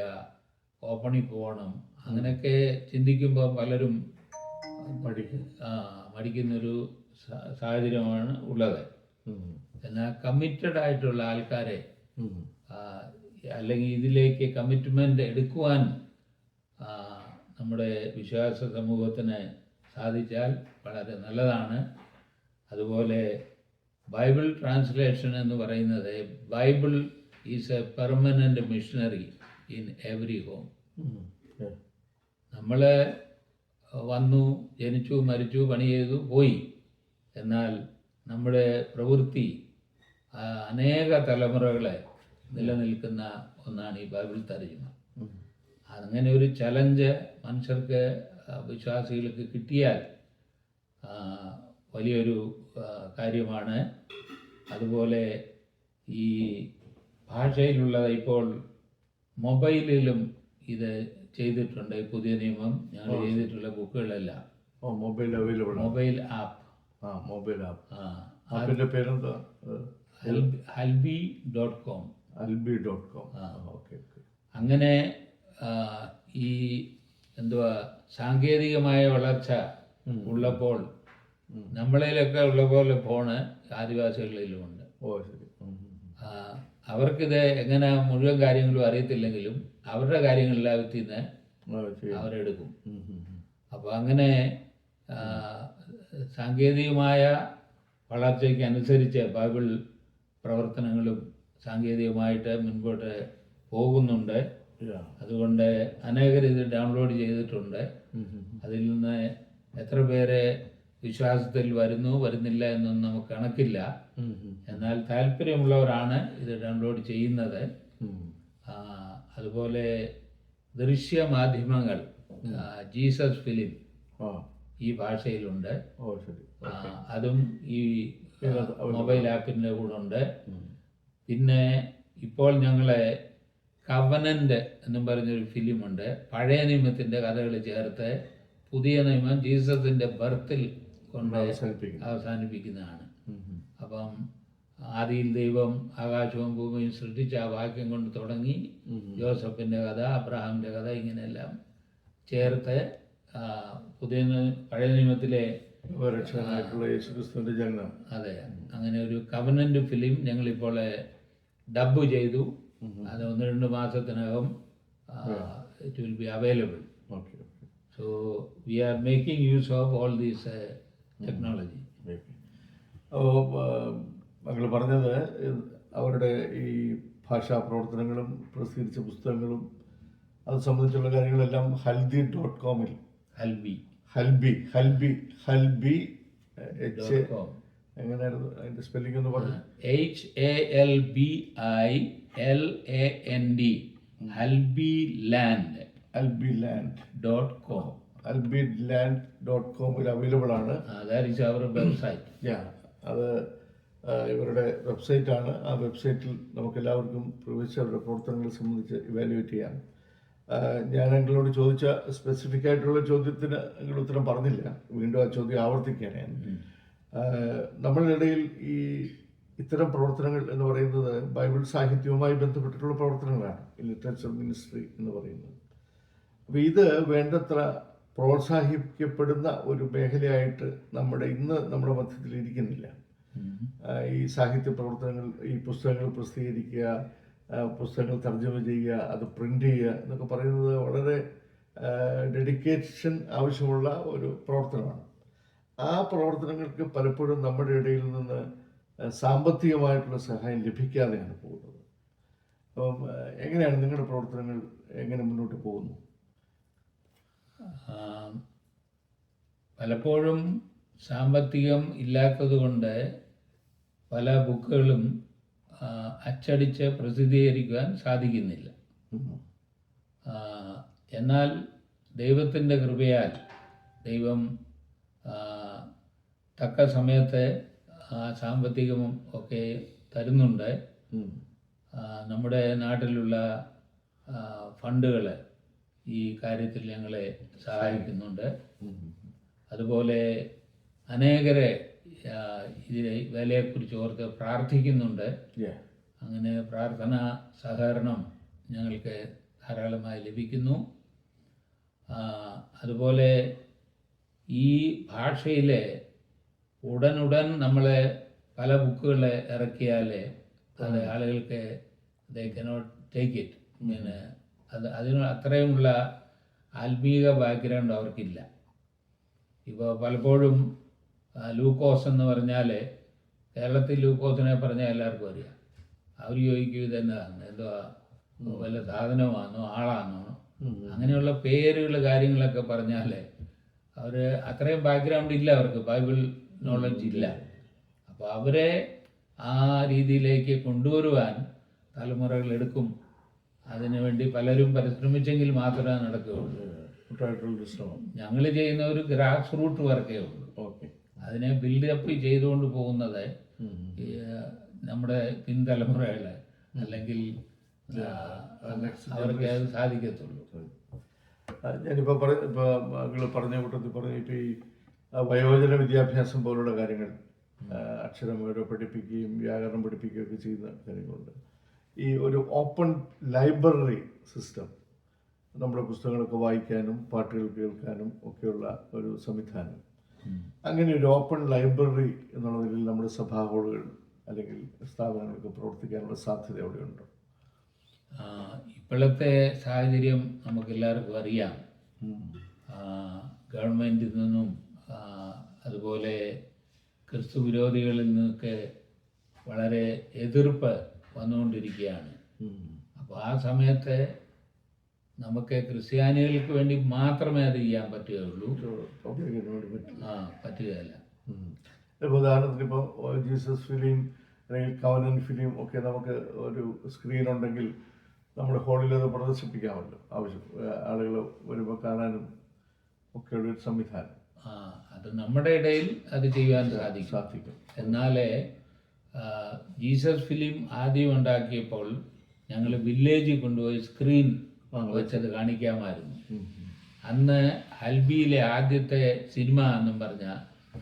ഓപ്പണിൽ പോകണം, അങ്ങനെയൊക്കെ ചിന്തിക്കുമ്പോൾ പലരും മടിക്കുന്നൊരു സാഹചര്യമാണ് ഉള്ളത്. എന്നാൽ കമ്മിറ്റഡ് ആയിട്ടുള്ള ആൾക്കാരെ അല്ലെങ്കിൽ ഇതിലേക്ക് കമ്മിറ്റ്മെൻ്റ് എടുക്കുവാൻ നമ്മുടെ വിശ്വാസ സമൂഹത്തിന് സാധിച്ചാൽ വളരെ നല്ലതാണ്. അതുപോലെ ബൈബിൾ ട്രാൻസ്ലേഷൻ എന്ന് പറയുന്നത് Bible is A permanent missionary in every home. നമ്മൾ വന്നു, ജനിച്ചു, മരിച്ചു, പണി ചെയ്തു, പോയി. എന്നാൽ നമ്മുടെ പ്രവൃത്തി അനേക തലമുറകളെ നിലനിൽക്കുന്ന ഒന്നാണ് ഈ ബൈബിൾ തർജ്ജമ. അങ്ങനെ ഒരു ചലഞ്ച് മനുഷ്യർക്ക്, വിശ്വാസികൾക്ക് കിട്ടിയാൽ വലിയൊരു കാര്യമാണ്. അതുപോലെ ഈ ഭാഷയിലുള്ളത് ഇപ്പോൾ മൊബൈലിലും ഇത് ചെയ്തിട്ടുണ്ട്. പുതിയ നിയമം ഞങ്ങൾ ചെയ്തിട്ടുള്ള ബുക്കുകളെല്ലാം mobile available, mobile app. Mobile app. അതിന്റെ പേരെന്താ? halbi.com. halbi.com. അങ്ങനെ ഈ സാങ്കേതികമായ വളർച്ച ഉള്ളപ്പോൾ നമ്മളിലൊക്കെ ഉള്ള പോലെ ഫോണ് ആദിവാസികളിലുമുണ്ട്. അവർക്കിത് എങ്ങനെ മുഴുവൻ കാര്യങ്ങളും അറിയത്തില്ലെങ്കിലും അവരുടെ കാര്യങ്ങളിലാകത്തിൽ നിന്ന് അവരെടുക്കും. അപ്പോൾ അങ്ങനെ സാങ്കേതികമായ വളർച്ചയ്ക്ക് അനുസരിച്ച് ബൈബിൾ പ്രവർത്തനങ്ങളും സാങ്കേതികമായിട്ട് മുൻപോട്ട് പോകുന്നുണ്ട്. അതുകൊണ്ട് അനേകർ ഇത് ഡൗൺലോഡ് ചെയ്തിട്ടുണ്ട്. അതിൽ നിന്ന് എത്ര പേര് വിശ്വാസത്തിൽ വരുന്നില്ല എന്നൊന്നും നമുക്ക് കണക്കില്ല. എന്നാൽ താല്പര്യമുള്ളവരാണ് ഇത് ഡൗൺലോഡ് ചെയ്യുന്നത്. അതുപോലെ ദൃശ്യമാധ്യമങ്ങൾ, ജീസസ് ഫിലിം ഈ ഭാഷയിലുണ്ട്. അതും ഈ മൊബൈൽ ആപ്പിൻ്റെ കൂടെ ഉണ്ട്. പിന്നെ ഇപ്പോൾ ഞങ്ങളെ കവനൻ്റ് എന്നും പറഞ്ഞൊരു ഫിലിമുണ്ട്. പഴയ നിയമത്തിൻ്റെ കഥകൾ ചേർത്ത് പുതിയ നിയമം ജീസസിൻ്റെ ബർത്തിൽ കൊണ്ട് അവസാനിപ്പിക്കുന്നതാണ്. അപ്പം ആദിയിൽ ദൈവം ആകാശവും ഭൂമിയും സൃഷ്ടിച്ച ആ വാക്യം കൊണ്ട് തുടങ്ങി ജോസഫിൻ്റെ കഥ, അബ്രഹാമിൻ്റെ കഥ, ഇങ്ങനെയെല്ലാം ചേർത്ത് പഴയ നിയമത്തിലെ യേശുക്രിസ്തുവിന്റെ ജനനം, അതെ, അങ്ങനെ ഒരു കവനന്റ് ഫിലിം ഞങ്ങളിപ്പോൾ ഡബ് ചെയ്തു. അത് 1-2 മാസത്തിനകം it will be available. So we are making use of all these technology. മകൾ പറഞ്ഞത് അവരുടെ ഈ ഭാഷാ പ്രവർത്തനങ്ങളും പ്രസിദ്ധീകരിച്ച പുസ്തകങ്ങളും അത് സംബന്ധിച്ചുള്ള കാര്യങ്ങളെല്ലാം halbi.com എങ്ങനെയായിരുന്നു അതിന്റെ സ്പെല്ലിംഗ് എന്ന് പറഞ്ഞു? halbiland.com. halbiland.com അവൈലബിൾ ആണ്. വെബ്സൈറ്റ്. അത് ഇവരുടെ വെബ്സൈറ്റാണ്. ആ വെബ്സൈറ്റിൽ നമുക്കെല്ലാവർക്കും പ്രവേശിച്ച് അവരുടെ പ്രവർത്തനങ്ങളെ സംബന്ധിച്ച് ഇവാലുവേറ്റ് ചെയ്യാം. ഞാൻ നിങ്ങളോട് ചോദിച്ച സ്പെസിഫിക് ആയിട്ടുള്ള ചോദ്യത്തിന് നിങ്ങൾ ഉത്തരം പറഞ്ഞില്ല. വീണ്ടും ആ ചോദ്യം ആവർത്തിക്കുകയാണ് ഞാൻ. നമ്മളുടെ ഇടയിൽ ഈ ഇത്തരം പ്രവർത്തനങ്ങൾ എന്ന് പറയുന്നത് ബൈബിൾ സാഹിത്യവുമായി ബന്ധപ്പെട്ടിട്ടുള്ള പ്രവർത്തനങ്ങളാണ്, ഈ ലിറ്ററേച്ചർ മിനിസ്ട്രി എന്ന് പറയുന്നത്. അപ്പോൾ ഇത് വേണ്ടത്ര പ്രോത്സാഹിപ്പിക്കപ്പെടുന്ന ഒരു മേഖലയായിട്ട് നമ്മുടെ മധ്യത്തിൽ ഇരിക്കുന്നില്ല. ഈ സാഹിത്യ പ്രവർത്തനങ്ങൾ, ഈ പുസ്തകങ്ങൾ പ്രസിദ്ധീകരിക്കുക, പുസ്തകങ്ങൾ തർജ്ജമ ചെയ്യുക, അത് പ്രിൻ്റ് ചെയ്യുക എന്നൊക്കെ പറയുന്നത് വളരെ ഡെഡിക്കേഷൻ ആവശ്യമുള്ള ഒരു പ്രവർത്തനമാണ്. ആ പ്രവർത്തനങ്ങൾക്ക് പലപ്പോഴും നമ്മുടെ ഇടയിൽ നിന്ന് സാമ്പത്തികമായിട്ടുള്ള സഹായം ലഭിക്കാതെയാണ് പോകുന്നത്. അപ്പം എങ്ങനെയാണ് നിങ്ങളുടെ പ്രവർത്തനങ്ങൾ എങ്ങനെ മുന്നോട്ട് പോകുന്നു? പലപ്പോഴും സാമ്പത്തികം ഇല്ലാത്തത് കൊണ്ട് പല ബുക്കുകളും അച്ചടിച്ച് പ്രസിദ്ധീകരിക്കുവാൻ സാധിക്കുന്നില്ല. എന്നാൽ ദൈവത്തിൻ്റെ കൃപയാൽ ദൈവം തക്ക സമയത്ത് സാമ്പത്തികവും ഒക്കെ തരുന്നുണ്ട്. നമ്മുടെ നാട്ടിലുള്ള ഫണ്ടുകൾ ഈ കാര്യത്തിൽ ഞങ്ങളെ സഹായിക്കുന്നുണ്ട്. അതുപോലെ അനേകരെ ഇതിനെ വിലയെക്കുറിച്ച് ഓർത്ത് പ്രാർത്ഥിക്കുന്നുണ്ട്. അങ്ങനെ പ്രാർത്ഥന സഹകരണം ഞങ്ങൾക്ക് ധാരാളമായി ലഭിക്കുന്നു. അതുപോലെ ഈ ഭാഷയിലെ ഉടനുടൻ നമ്മളെ പല ബുക്കുകൾ ഇറക്കിയാൽ അത് ആളുകൾക്ക് ദേ കനോട്ട് ടേക്ക് ഇറ്റ്. പിന്നെ അതിന് അത്രയുമുള്ള ആത്മീക ബാക്ക്ഗ്രൗണ്ട് അവർക്കില്ല. ഇപ്പോൾ പലപ്പോഴും ലൂക്കോസ് എന്ന് പറഞ്ഞാൽ കേരളത്തിൽ ലൂക്കോസിനെ പറഞ്ഞാൽ എല്ലാവർക്കും അറിയാം. അവർ ചോദിക്കും ഇതെന്താണ്, എന്തോ വല്ല സാധനമാണോ ആളാണോ, അങ്ങനെയുള്ള പേരുകൾ കാര്യങ്ങളൊക്കെ പറഞ്ഞാൽ അവർ അത്രയും ബാക്ക്ഗ്രൗണ്ട് ഇല്ല, അവർക്ക് ബൈബിൾ നോളജ് ഇല്ല. അപ്പോൾ അവരെ ആ രീതിയിലേക്ക് കൊണ്ടുവരുവാൻ തലമുറകൾ എടുക്കും. അതിനുവേണ്ടി പലരും പരിശ്രമിച്ചെങ്കിൽ മാത്രമേ നടക്കുകയുള്ളൂ. ഞങ്ങൾ ചെയ്യുന്ന ഒരു ഗ്രാസ് റൂട്ട് വർക്കേ ഉള്ളൂ. അതിനെ ബിൽഡപ്പ് ചെയ്തുകൊണ്ട് പോകുന്നത് നമ്മുടെ പിൻതലമുറകളെ അല്ലെങ്കിൽ അവർക്ക് അത് സാധിക്കത്തുള്ളൂ. ഞാനിപ്പോൾ നിങ്ങൾ പറഞ്ഞ കൂട്ടത്തിൽ ഇപ്പോൾ ഈ വയോജന വിദ്യാഭ്യാസം പോലുള്ള കാര്യങ്ങൾ, അക്ഷരം ഓരോ പഠിപ്പിക്കുകയും വ്യാകരണം പഠിപ്പിക്കുകയൊക്കെ ചെയ്യുന്ന കാര്യങ്ങളുണ്ട്. ഈ ഒരു ഓപ്പൺ ലൈബ്രറി സിസ്റ്റം, നമ്മുടെ പുസ്തകങ്ങളൊക്കെ വായിക്കാനും പാട്ടുകൾ കേൾക്കാനും ഒക്കെയുള്ള ഒരു സംവിധാനം, അങ്ങനെ ഒരു ഓപ്പൺ ലൈബ്രറി എന്നുള്ള നിലയിൽ നമ്മുടെ സഭാ ഹാളുകൾ അല്ലെങ്കിൽ സ്ഥാപനങ്ങൾക്ക് പ്രവർത്തിക്കാനുള്ള സാധ്യത എവിടെയുണ്ടോ? ഇപ്പോഴത്തെ സാഹചര്യം നമുക്കെല്ലാവർക്കും അറിയാം. ഗവൺമെൻറ്റിൽ നിന്നും അതുപോലെ ക്രിസ്തു വിരോധികളിൽ നിന്നൊക്കെ വളരെ എതിർപ്പ് വന്നുകൊണ്ടിരിക്കുകയാണ്. അപ്പോൾ ആ സമയത്ത് നമുക്ക് ക്രിസ്ത്യാനികൾക്ക് വേണ്ടി മാത്രമേ അത് ചെയ്യാൻ പറ്റുകയുള്ളൂ, പറ്റുകയല്ല. ഉദാഹരണത്തിന് ഇപ്പോൾ ജീസസ് ഫിലിം അല്ലെങ്കിൽ കവനന്റ് ഫിലിം ഒക്കെ നമുക്ക് ഒരു സ്ക്രീൻ ഉണ്ടെങ്കിൽ നമ്മുടെ ഹാളിൽ അത് പ്രദർശിപ്പിക്കാമല്ലോ, ആവശ്യം ആളുകൾ വരുമ്പോൾ കാണാനും ഒക്കെയുള്ള ഒരു സംവിധാനം. അത് നമ്മുടെ ഇടയിൽ അത് ചെയ്യാൻ സാധിക്കും. എന്നാലേ ജീസസ് ഫിലിം ആദ്യം ഉണ്ടാക്കിയപ്പോൾ ഞങ്ങൾ വില്ലേജിൽ കൊണ്ടുപോയി സ്ക്രീൻ വെച്ചത് കാണിക്കാമായിരുന്നു. അന്ന് ഹൽബിയിലെ ആദ്യത്തെ സിനിമ എന്നും പറഞ്ഞ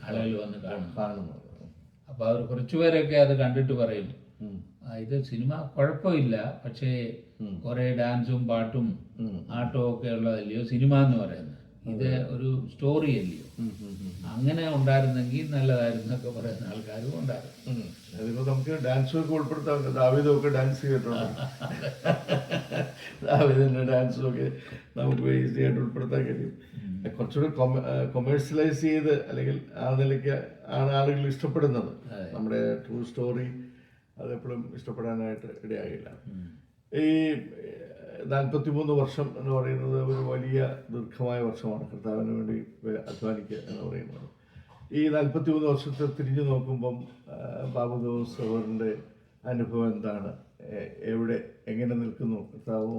ആളുകൾ വന്ന് കാണുന്നു. അപ്പോൾ അവർ കുറച്ചുപേരൊക്കെ അത് കണ്ടിട്ട് പറയും, ഇത് സിനിമ കുഴപ്പമില്ല, പക്ഷേ കുറേ ഡാൻസും പാട്ടും ആട്ടവും ഒക്കെ ഉള്ളതല്ലയോ സിനിമ എന്ന് പറയുന്നത്, ഇത് ഒരു സ്റ്റോറി അല്ലയോ, അങ്ങനെ ഉണ്ടായിരുന്നെങ്കിൽ നല്ലതായിരുന്നൊക്കെ പറയുന്ന ആൾക്കാരും ഉണ്ടായിരുന്നു. അതിപ്പോൾ നമുക്ക് ഡാൻസൊക്കെ ഉൾപ്പെടുത്താം. ദാവീദൊക്കെ ഡാൻസ് ചെയ്തിട്ടുണ്ട്. ദാവീദിൻ്റെ ഡാൻസൊക്കെ നമുക്ക് ഈസി ആയിട്ട് ഉൾപ്പെടുത്താൻ കഴിയും. കുറച്ചുകൂടി കൊമേഴ്സ്യലൈസ് ചെയ്ത് അല്ലെങ്കിൽ ആ നിലയ്ക്ക് ആണ് ആളുകൾ ഇഷ്ടപ്പെടുന്നത്. നമ്മുടെ ട്രൂ സ്റ്റോറി അതെപ്പോഴും ഇഷ്ടപ്പെടാനായിട്ട് ഇടയാകില്ല. ഈ 43 വർഷം എന്ന് പറയുന്നത് ഒരു വലിയ ദീർഘമായ വർഷമാണ് കർത്താവിന് വേണ്ടി അധ്വാനിക്കുക എന്ന് പറയുന്നത്. ഈ 43 വർഷത്തെ തിരിഞ്ഞു നോക്കുമ്പം ബാബുദോസ് സഹോദരൻ്റെ അനുഭവം എന്താണ്? എങ്ങനെ നിൽക്കുന്നു? കർത്താവോ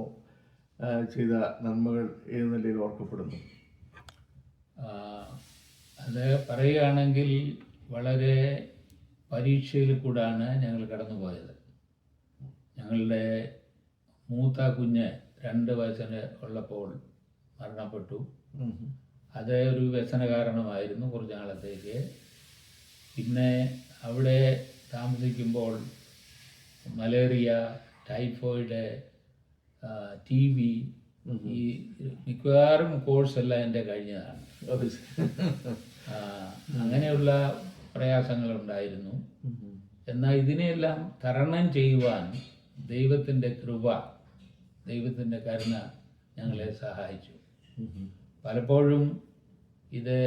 ചെയ്ത നന്മകൾ ഏത് നിലയിൽ ഓർക്കപ്പെടുന്നു? അത് പറയുകയാണെങ്കിൽ വളരെ പരീക്ഷയിൽ കൂടാണ് ഞങ്ങൾ കടന്നുപോയത്. ഞങ്ങളുടെ മൂത്ത കുഞ്ഞ് 2 വയസ്സിന് ഉള്ളപ്പോൾ മരണപ്പെട്ടു. അത് ഒരു വ്യസന കാരണമായിരുന്നു കുറച്ച് നാളത്തേക്ക്. പിന്നെ അവിടെ താമസിക്കുമ്പോൾ മലേറിയ, ടൈഫോയിഡ്, TB, ഈ മിക്കവാറും കോഴ്സെല്ലാം എൻ്റെ കഴിഞ്ഞതാണ്. അങ്ങനെയുള്ള പ്രയാസങ്ങളുണ്ടായിരുന്നു. എന്നാൽ ഇതിനെയെല്ലാം തരണം ചെയ്യുവാൻ ദൈവത്തിൻ്റെ കൃപ, ദൈവത്തിൻ്റെ കരുണ ഞങ്ങളെ സഹായിച്ചു. പലപ്പോഴും ഇത്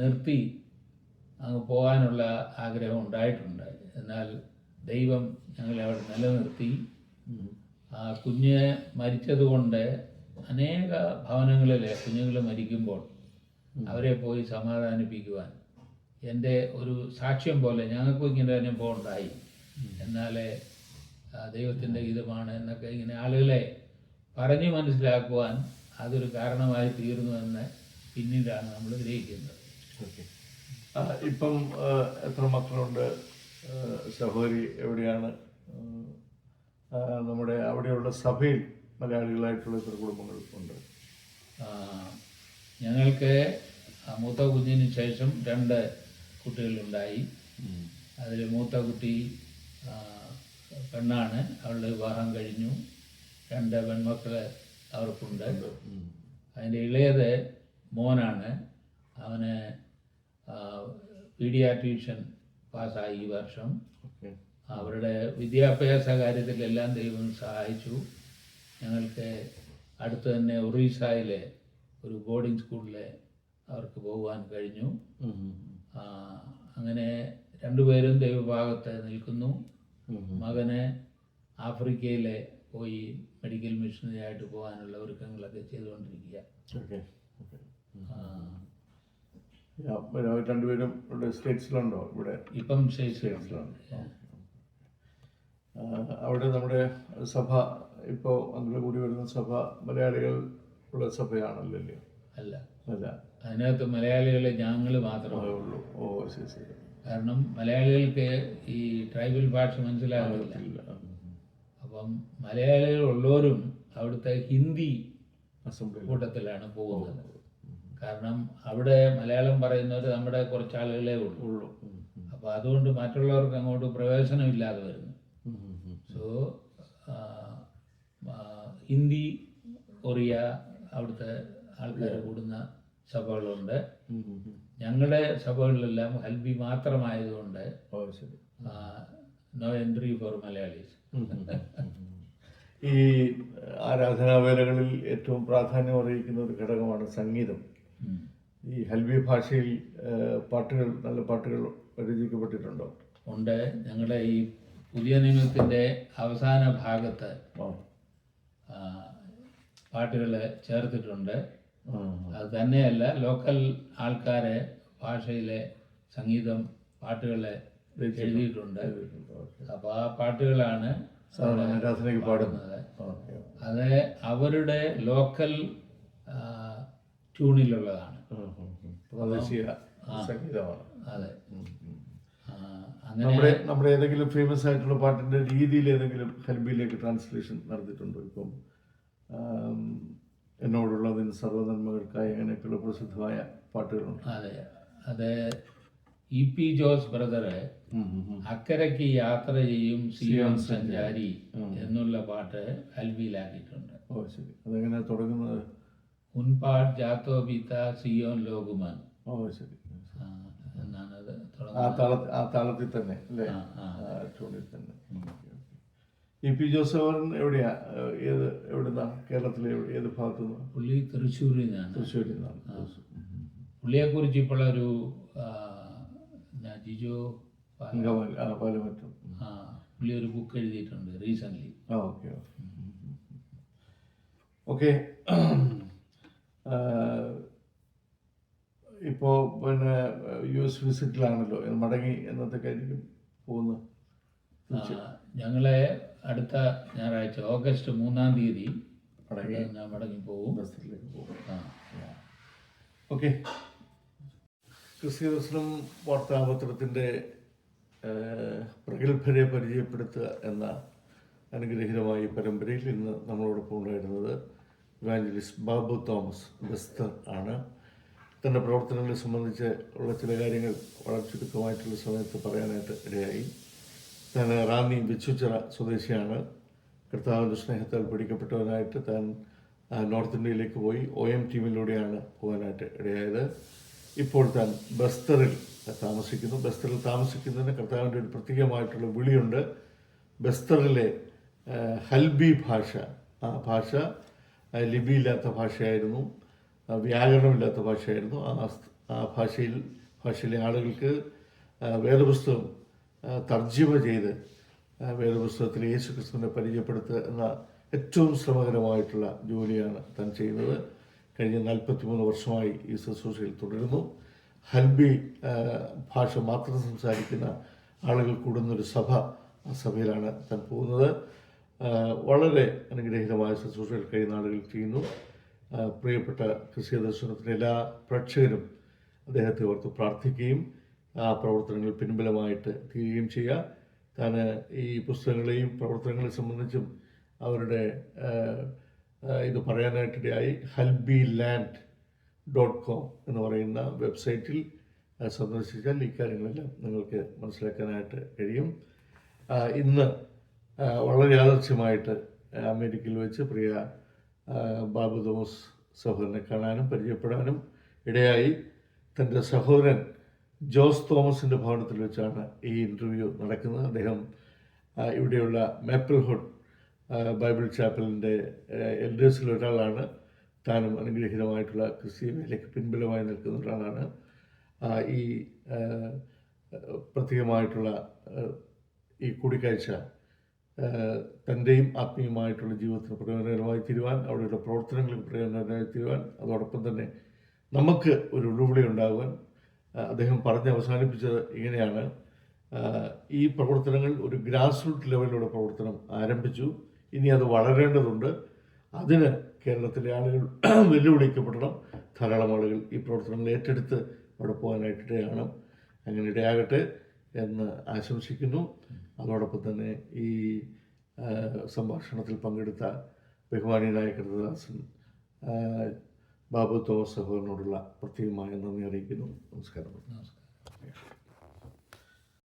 നിർത്തി അങ്ങ് പോകാനുള്ള ആഗ്രഹം ഉണ്ടായിട്ടുണ്ട്. എന്നാൽ ദൈവം ഞങ്ങളെ അവിടെ നിലനിർത്തി. ആ കുഞ്ഞ് മരിച്ചതുകൊണ്ട് അനേക ഭവനങ്ങളിലെ കുഞ്ഞുങ്ങൾ മരിക്കുമ്പോൾ അവരെ പോയി സമാധാനിപ്പിക്കുവാൻ എൻ്റെ ഒരു സാക്ഷ്യം പോലെ ഞങ്ങൾക്കും ഇങ്ങനെ അനുഭവം ഉണ്ടായി. എന്നാലേ ദൈവത്തിൻ്റെ ഹിതമാണ് എന്നൊക്കെ ഇങ്ങനെ ആളുകളെ പറഞ്ഞു മനസ്സിലാക്കുവാൻ അതൊരു കാരണമായി തീർന്നുവെന്ന് പിന്നീടാണ് നമ്മൾ ഗ്രഹിക്കുന്നത്. ഓക്കെ. ഇപ്പം എത്ര മക്കളുണ്ട്? സഹോദരി എവിടെയാണ്? നമ്മുടെ അവിടെയുള്ള സഭയിൽ മലയാളികളായിട്ടുള്ള എത്ര കുടുംബങ്ങൾ ഉണ്ട്? ഞങ്ങൾക്ക് മൂത്ത കുഞ്ഞിന് ശേഷം 2 കുട്ടികളുണ്ടായി. അതിൽ മൂത്ത കുട്ടി പെണ്ണാണ്, അവളുടെ വിവാഹം കഴിഞ്ഞു. 2 പെൺമക്കൾ അവർക്കുണ്ട്. അതിൻ്റെ ഇളയത് മോനാണ്. അവന് പീഡിയാട്രീഷ്യൻ പാസ്സായി ഈ വർഷം. അവരുടെ വിദ്യാഭ്യാസ കാര്യത്തിലെല്ലാം ദൈവം സഹായിച്ചു. ഞങ്ങൾക്ക് അടുത്ത് തന്നെ ഒറീസയിലെ ഒരു ബോർഡിംഗ് സ്കൂളിൽ അവർക്ക് പോകുവാൻ കഴിഞ്ഞു. അങ്ങനെ 2 പേരും ദൈവഭാഗത്ത് നിൽക്കുന്നു. മകന് ആഫ്രിക്കയിലെ പോയി മെഡിക്കൽ മിഷനറി ആയിട്ട് പോകാനുള്ള ഒരുക്കങ്ങളൊക്കെ ചെയ്തുകൊണ്ടിരിക്കുക. രണ്ടുപേരും ഇവിടെ സ്റ്റേറ്റ്സിലുണ്ടോ? ഇവിടെ ഇപ്പം സ്റ്റേറ്റ്സിലുണ്ട്. അവിടെ നമ്മുടെ സഭ ഇപ്പോൾ അങ്ങനെ കൂടി വരുന്ന സഭ മലയാളികൾ ഉള്ള സഭയാണല്ലോ? അല്ല, അല്ല. അതിനകത്ത് മലയാളികൾ ഞങ്ങൾ മാത്രമേ ഉള്ളൂ. ഓ, ശരി ശരി. കാരണം മലയാളികൾക്ക് ഈ ട്രൈബൽ ഭാഷ മനസ്സിലാകുന്നില്ല. അപ്പം മലയാളികൾ ഉള്ളവരും അവിടുത്തെ ഹിന്ദി കൂട്ടത്തിലാണ് പോകുന്നത്. കാരണം അവിടെ മലയാളം പറയുന്നവർ നമ്മുടെ കുറച്ചാളുകളേ ഉള്ളൂ. അപ്പോൾ അതുകൊണ്ട് മറ്റുള്ളവർക്ക് അങ്ങോട്ട് പ്രവേശനമില്ലാതെ വരുന്നു. സോ ഹിന്ദി, ഒറിയ അവിടുത്തെ ആൾക്കാർ കൂടുന്ന സഭകളുണ്ട്. ഞങ്ങളുടെ സഭകളിലെല്ലാം ഹൽബി മാത്രമായതുകൊണ്ട് നോ എൻട്രി ഫോർ മലയാളീസ്. ഈ ആരാധനാവേലകളിൽ ഏറ്റവും പ്രാധാന്യം അറിയിക്കുന്ന ഒരു ഘടകമാണ് സംഗീതം. ഈ ഹൽബി ഭാഷയിൽ പാട്ടുകൾ, നല്ല പാട്ടുകൾ രചിക്കപ്പെട്ടിട്ടുണ്ടോ? ഉണ്ട്. ഞങ്ങളുടെ ഈ പുതിയ നിയമത്തിൻ്റെ അവസാന ഭാഗത്ത് പാട്ടുകൾ ചേർത്തിട്ടുണ്ട്. അത് തന്നെയല്ല, ലോക്കൽ ആൾക്കാരെ ഭാഷയിലെ സംഗീതം പാട്ടുകൾ എഴുതിയിട്ടുണ്ട്. അപ്പോൾ ആ പാട്ടുകളാണ് ആരാധനയ്ക്ക് പാടുന്നത്. അത് അവരുടെ ലോക്കൽ ട്യൂണിലുള്ളതാണ്. സംഗീതമാണ്. അതെ. നമ്മുടെ ഏതെങ്കിലും ഫേമസ് ആയിട്ടുള്ള പാട്ടിന്റെ രീതിയിൽ ഏതെങ്കിലും ഹൽബിയിലേക്ക് ട്രാൻസ്ലേഷൻ നടത്തിയിട്ടുണ്ടോ? ഇപ്പം എന്നോടുള്ളതിന് സർവ്വനന്മകൾക്കായി അങ്ങനെയൊക്കെയുള്ള പ്രസിദ്ധമായ പാട്ടുകളുണ്ട്. അതെ, അത് EP ജോസ് ബ്രദർ അക്കരയ്ക്ക് യാത്ര ചെയ്യും സിയോൻ സഞ്ചാരി എന്നുള്ള പാട്ട് ഹൽബിയിലാക്കിയിട്ടുണ്ട്. ഓ ശരി. അതെങ്ങനെ തുടങ്ങുന്നത്? ഉൻപാട് ജാത്തോ ബീത്ത സിയോൻ ലോകുമാൻ. ഓ ശരി. എന്നാണ് അത് തുടങ്ങുന്നത്. ആ താളത്തിൽ തന്നെ അല്ലേ? ട്യൂണിൽ തന്നെ. EP ജോസഫ് എവിടെയാ? എവിടുന്നാ? കേരളത്തിലെ ഏത് ഭാഗത്തു നിന്ന്? പുള്ളി തൃശ്ശൂരിൽ നിന്നാണ്. തൃശ്ശൂരിൽ നിന്നാണ്. പുള്ളിയെക്കുറിച്ച് ഇപ്പോഴൊരു ജിജോ പാലമറ്റം പുള്ളി ഒരു ബുക്ക് എഴുതിയിട്ടുണ്ട് റീസെൻ്റ്ലി. Okay okay. ഇപ്പോൾ പിന്നെ US വിസിറ്റിലാണല്ലോ, മടങ്ങി എന്നത്തേക്കായിരിക്കും പോകുന്നത്? ഞങ്ങളെ അടുത്ത ഞായറാഴ്ച ഓഗസ്റ്റ് 3-ാം തീയതി മടങ്ങി പോകും. ഓക്കെ. ക്രിസ്ത്യൻ വാർത്താപത്രത്തിൻ്റെ പ്രഗത്ഭരെ പരിചയപ്പെടുത്തുക എന്ന അനുഗ്രഹീതമായ ഈ പരമ്പരയിൽ ഇന്ന് നമ്മളോടൊപ്പം ഉണ്ടായിരുന്നത് ഇവാഞ്ചലിസ്റ്റ് ബാബു തോമസ് ബെസ്തർ ആണ്. തൻ്റെ പ്രവർത്തനങ്ങളെ സംബന്ധിച്ച് ഉള്ള ചില കാര്യങ്ങൾ വളരെ ചുരുക്കമായിട്ടുള്ള സമയത്ത് പറയാനായിട്ട് ഇടയായി. താൻ റാന്നി ബിച്ചുച്ചിറ സ്വദേശിയാണ്. കർത്താവിൻ്റെ സ്നേഹത്താൽ പഠിക്കപ്പെട്ടവനായിട്ട് താൻ നോർത്ത് ഇന്ത്യയിലേക്ക് പോയി OM ടീമിലൂടെയാണ് പോകാനായിട്ട് ഇടയായത്. ഇപ്പോൾ താൻ ബസ്തറിൽ താമസിക്കുന്നു. ബസ്തറിൽ താമസിക്കുന്നതിന് കർത്താവിൻ്റെ ഒരു പ്രത്യേകമായിട്ടുള്ള വിളിയുണ്ട്. ബസ്തറിലെ ഹൽബി ഭാഷ, ആ ഭാഷ ലിപിയില്ലാത്ത ഭാഷയായിരുന്നു, വ്യാകരണമില്ലാത്ത ഭാഷയായിരുന്നു. ആ ഭാഷയിലെ ആളുകൾക്ക് വേദപുസ്തകം തർജ്ജിമ ചെയ്ത് വേദപുസ്തകത്തിൽ യേശു ക്രിസ്തുവിനെ പരിചയപ്പെടുത്തുക എന്ന ഏറ്റവും ശ്രമകരമായിട്ടുള്ള ജോലിയാണ് താൻ ചെയ്യുന്നത്. കഴിഞ്ഞ 43 വർഷമായി ഈ ശുശ്രൂഷയിൽ തുടരുന്നു. ഹൽബി ഭാഷ മാത്രം സംസാരിക്കുന്ന ആളുകൾ കൂടുന്നൊരു സഭ, ആ സഭയിലാണ് താൻ പോകുന്നത്. വളരെ അനുഗ്രഹീതമായ ശുശ്രൂഷയിൽ കഴിയുന്ന ആളുകൾ ചെയ്യുന്നു. പ്രിയപ്പെട്ട ക്രിസ്തീയ ദർശനത്തിൻ്റെ എല്ലാ പ്രേക്ഷകരും അദ്ദേഹത്തെ ഓർത്ത് പ്രാർത്ഥിക്കുകയും ആ പ്രവർത്തനങ്ങൾ പിൻബലമായിട്ട് തീരുകയും ചെയ്യുക. താൻ ഈ പുസ്തകങ്ങളെയും പ്രവർത്തനങ്ങളെ സംബന്ധിച്ചും അവരുടെ ഇത് പറയാനായിട്ടിടയായി. halbiland.com എന്ന് പറയുന്ന വെബ്സൈറ്റിൽ സന്ദർശിച്ചാൽ ഈ കാര്യങ്ങളെല്ലാം നിങ്ങൾക്ക് മനസ്സിലാക്കാനായിട്ട് കഴിയും. ഇന്ന് വളരെ യാദൃച്ഛ്യമായിട്ട് അമേരിക്കയിൽ വെച്ച് പ്രിയ ബാബു തോമസ് സഹോദരനെ കാണാനും പരിചയപ്പെടാനും ഇടയായി. തൻ്റെ സഹോദരൻ ജോസ് തോമസിൻ്റെ ഭവനത്തിൽ വെച്ചാണ് ഈ ഇൻ്റർവ്യൂ നടക്കുന്നത്. അദ്ദേഹം ഇവിടെയുള്ള മേപ്പിൾഹുഡ് ബൈബിൾ ചാപ്പലിൻ്റെ എൽഡേഴ്സിൽ ഒരാളാണ്. താനും അനുഗ്രഹീതമായിട്ടുള്ള ക്രിസ്തീയ മേഖലയ്ക്ക് പിൻബലമായി നിൽക്കുന്ന ഒരാളാണ്. ഈ പ്രത്യേകമായിട്ടുള്ള ഈ കൂടിക്കാഴ്ച തൻ്റെയും ആത്മീയമായിട്ടുള്ള ജീവിതത്തിന് പ്രയോജനകരമായി തീരുവാൻ, അവിടെയുള്ള പ്രവർത്തനങ്ങൾക്ക് പ്രയോജനകരമായി തീരുവാൻ, അതോടൊപ്പം തന്നെ നമുക്ക് ഒരു ഉള്ളുവിളി ഉണ്ടാകുവാൻ അദ്ദേഹം പറഞ്ഞ് അവസാനിപ്പിച്ചത് ഇങ്ങനെയാണ്: ഈ പ്രവർത്തനങ്ങൾ ഒരു ഗ്രാസ് റൂട്ട് ലെവലിലുള്ള പ്രവർത്തനം ആരംഭിച്ചു, ഇനി അത് വളരേണ്ടതുണ്ട്. അതിന് കേരളത്തിലെ ആളുകൾ വെല്ലുവിളിക്കപ്പെടണം. ധാരാളം ആളുകൾ ഈ പ്രവർത്തനങ്ങൾ ഏറ്റെടുത്ത് അവിടെ പോകാനായിട്ടിടയാണ്. അങ്ങനെ ഇടയാകട്ടെ എന്ന് ആശംസിക്കുന്നു. അതോടൊപ്പം തന്നെ ഈ സംഭാഷണത്തിൽ പങ്കെടുത്ത ബഹുമാനീയനായ കൃതദാസൻ ബാബു തോമസ് സഹോദരനോടുള്ള പ്രത്യേകമായ നന്ദി അറിയിക്കുന്നു. നമസ്കാരം.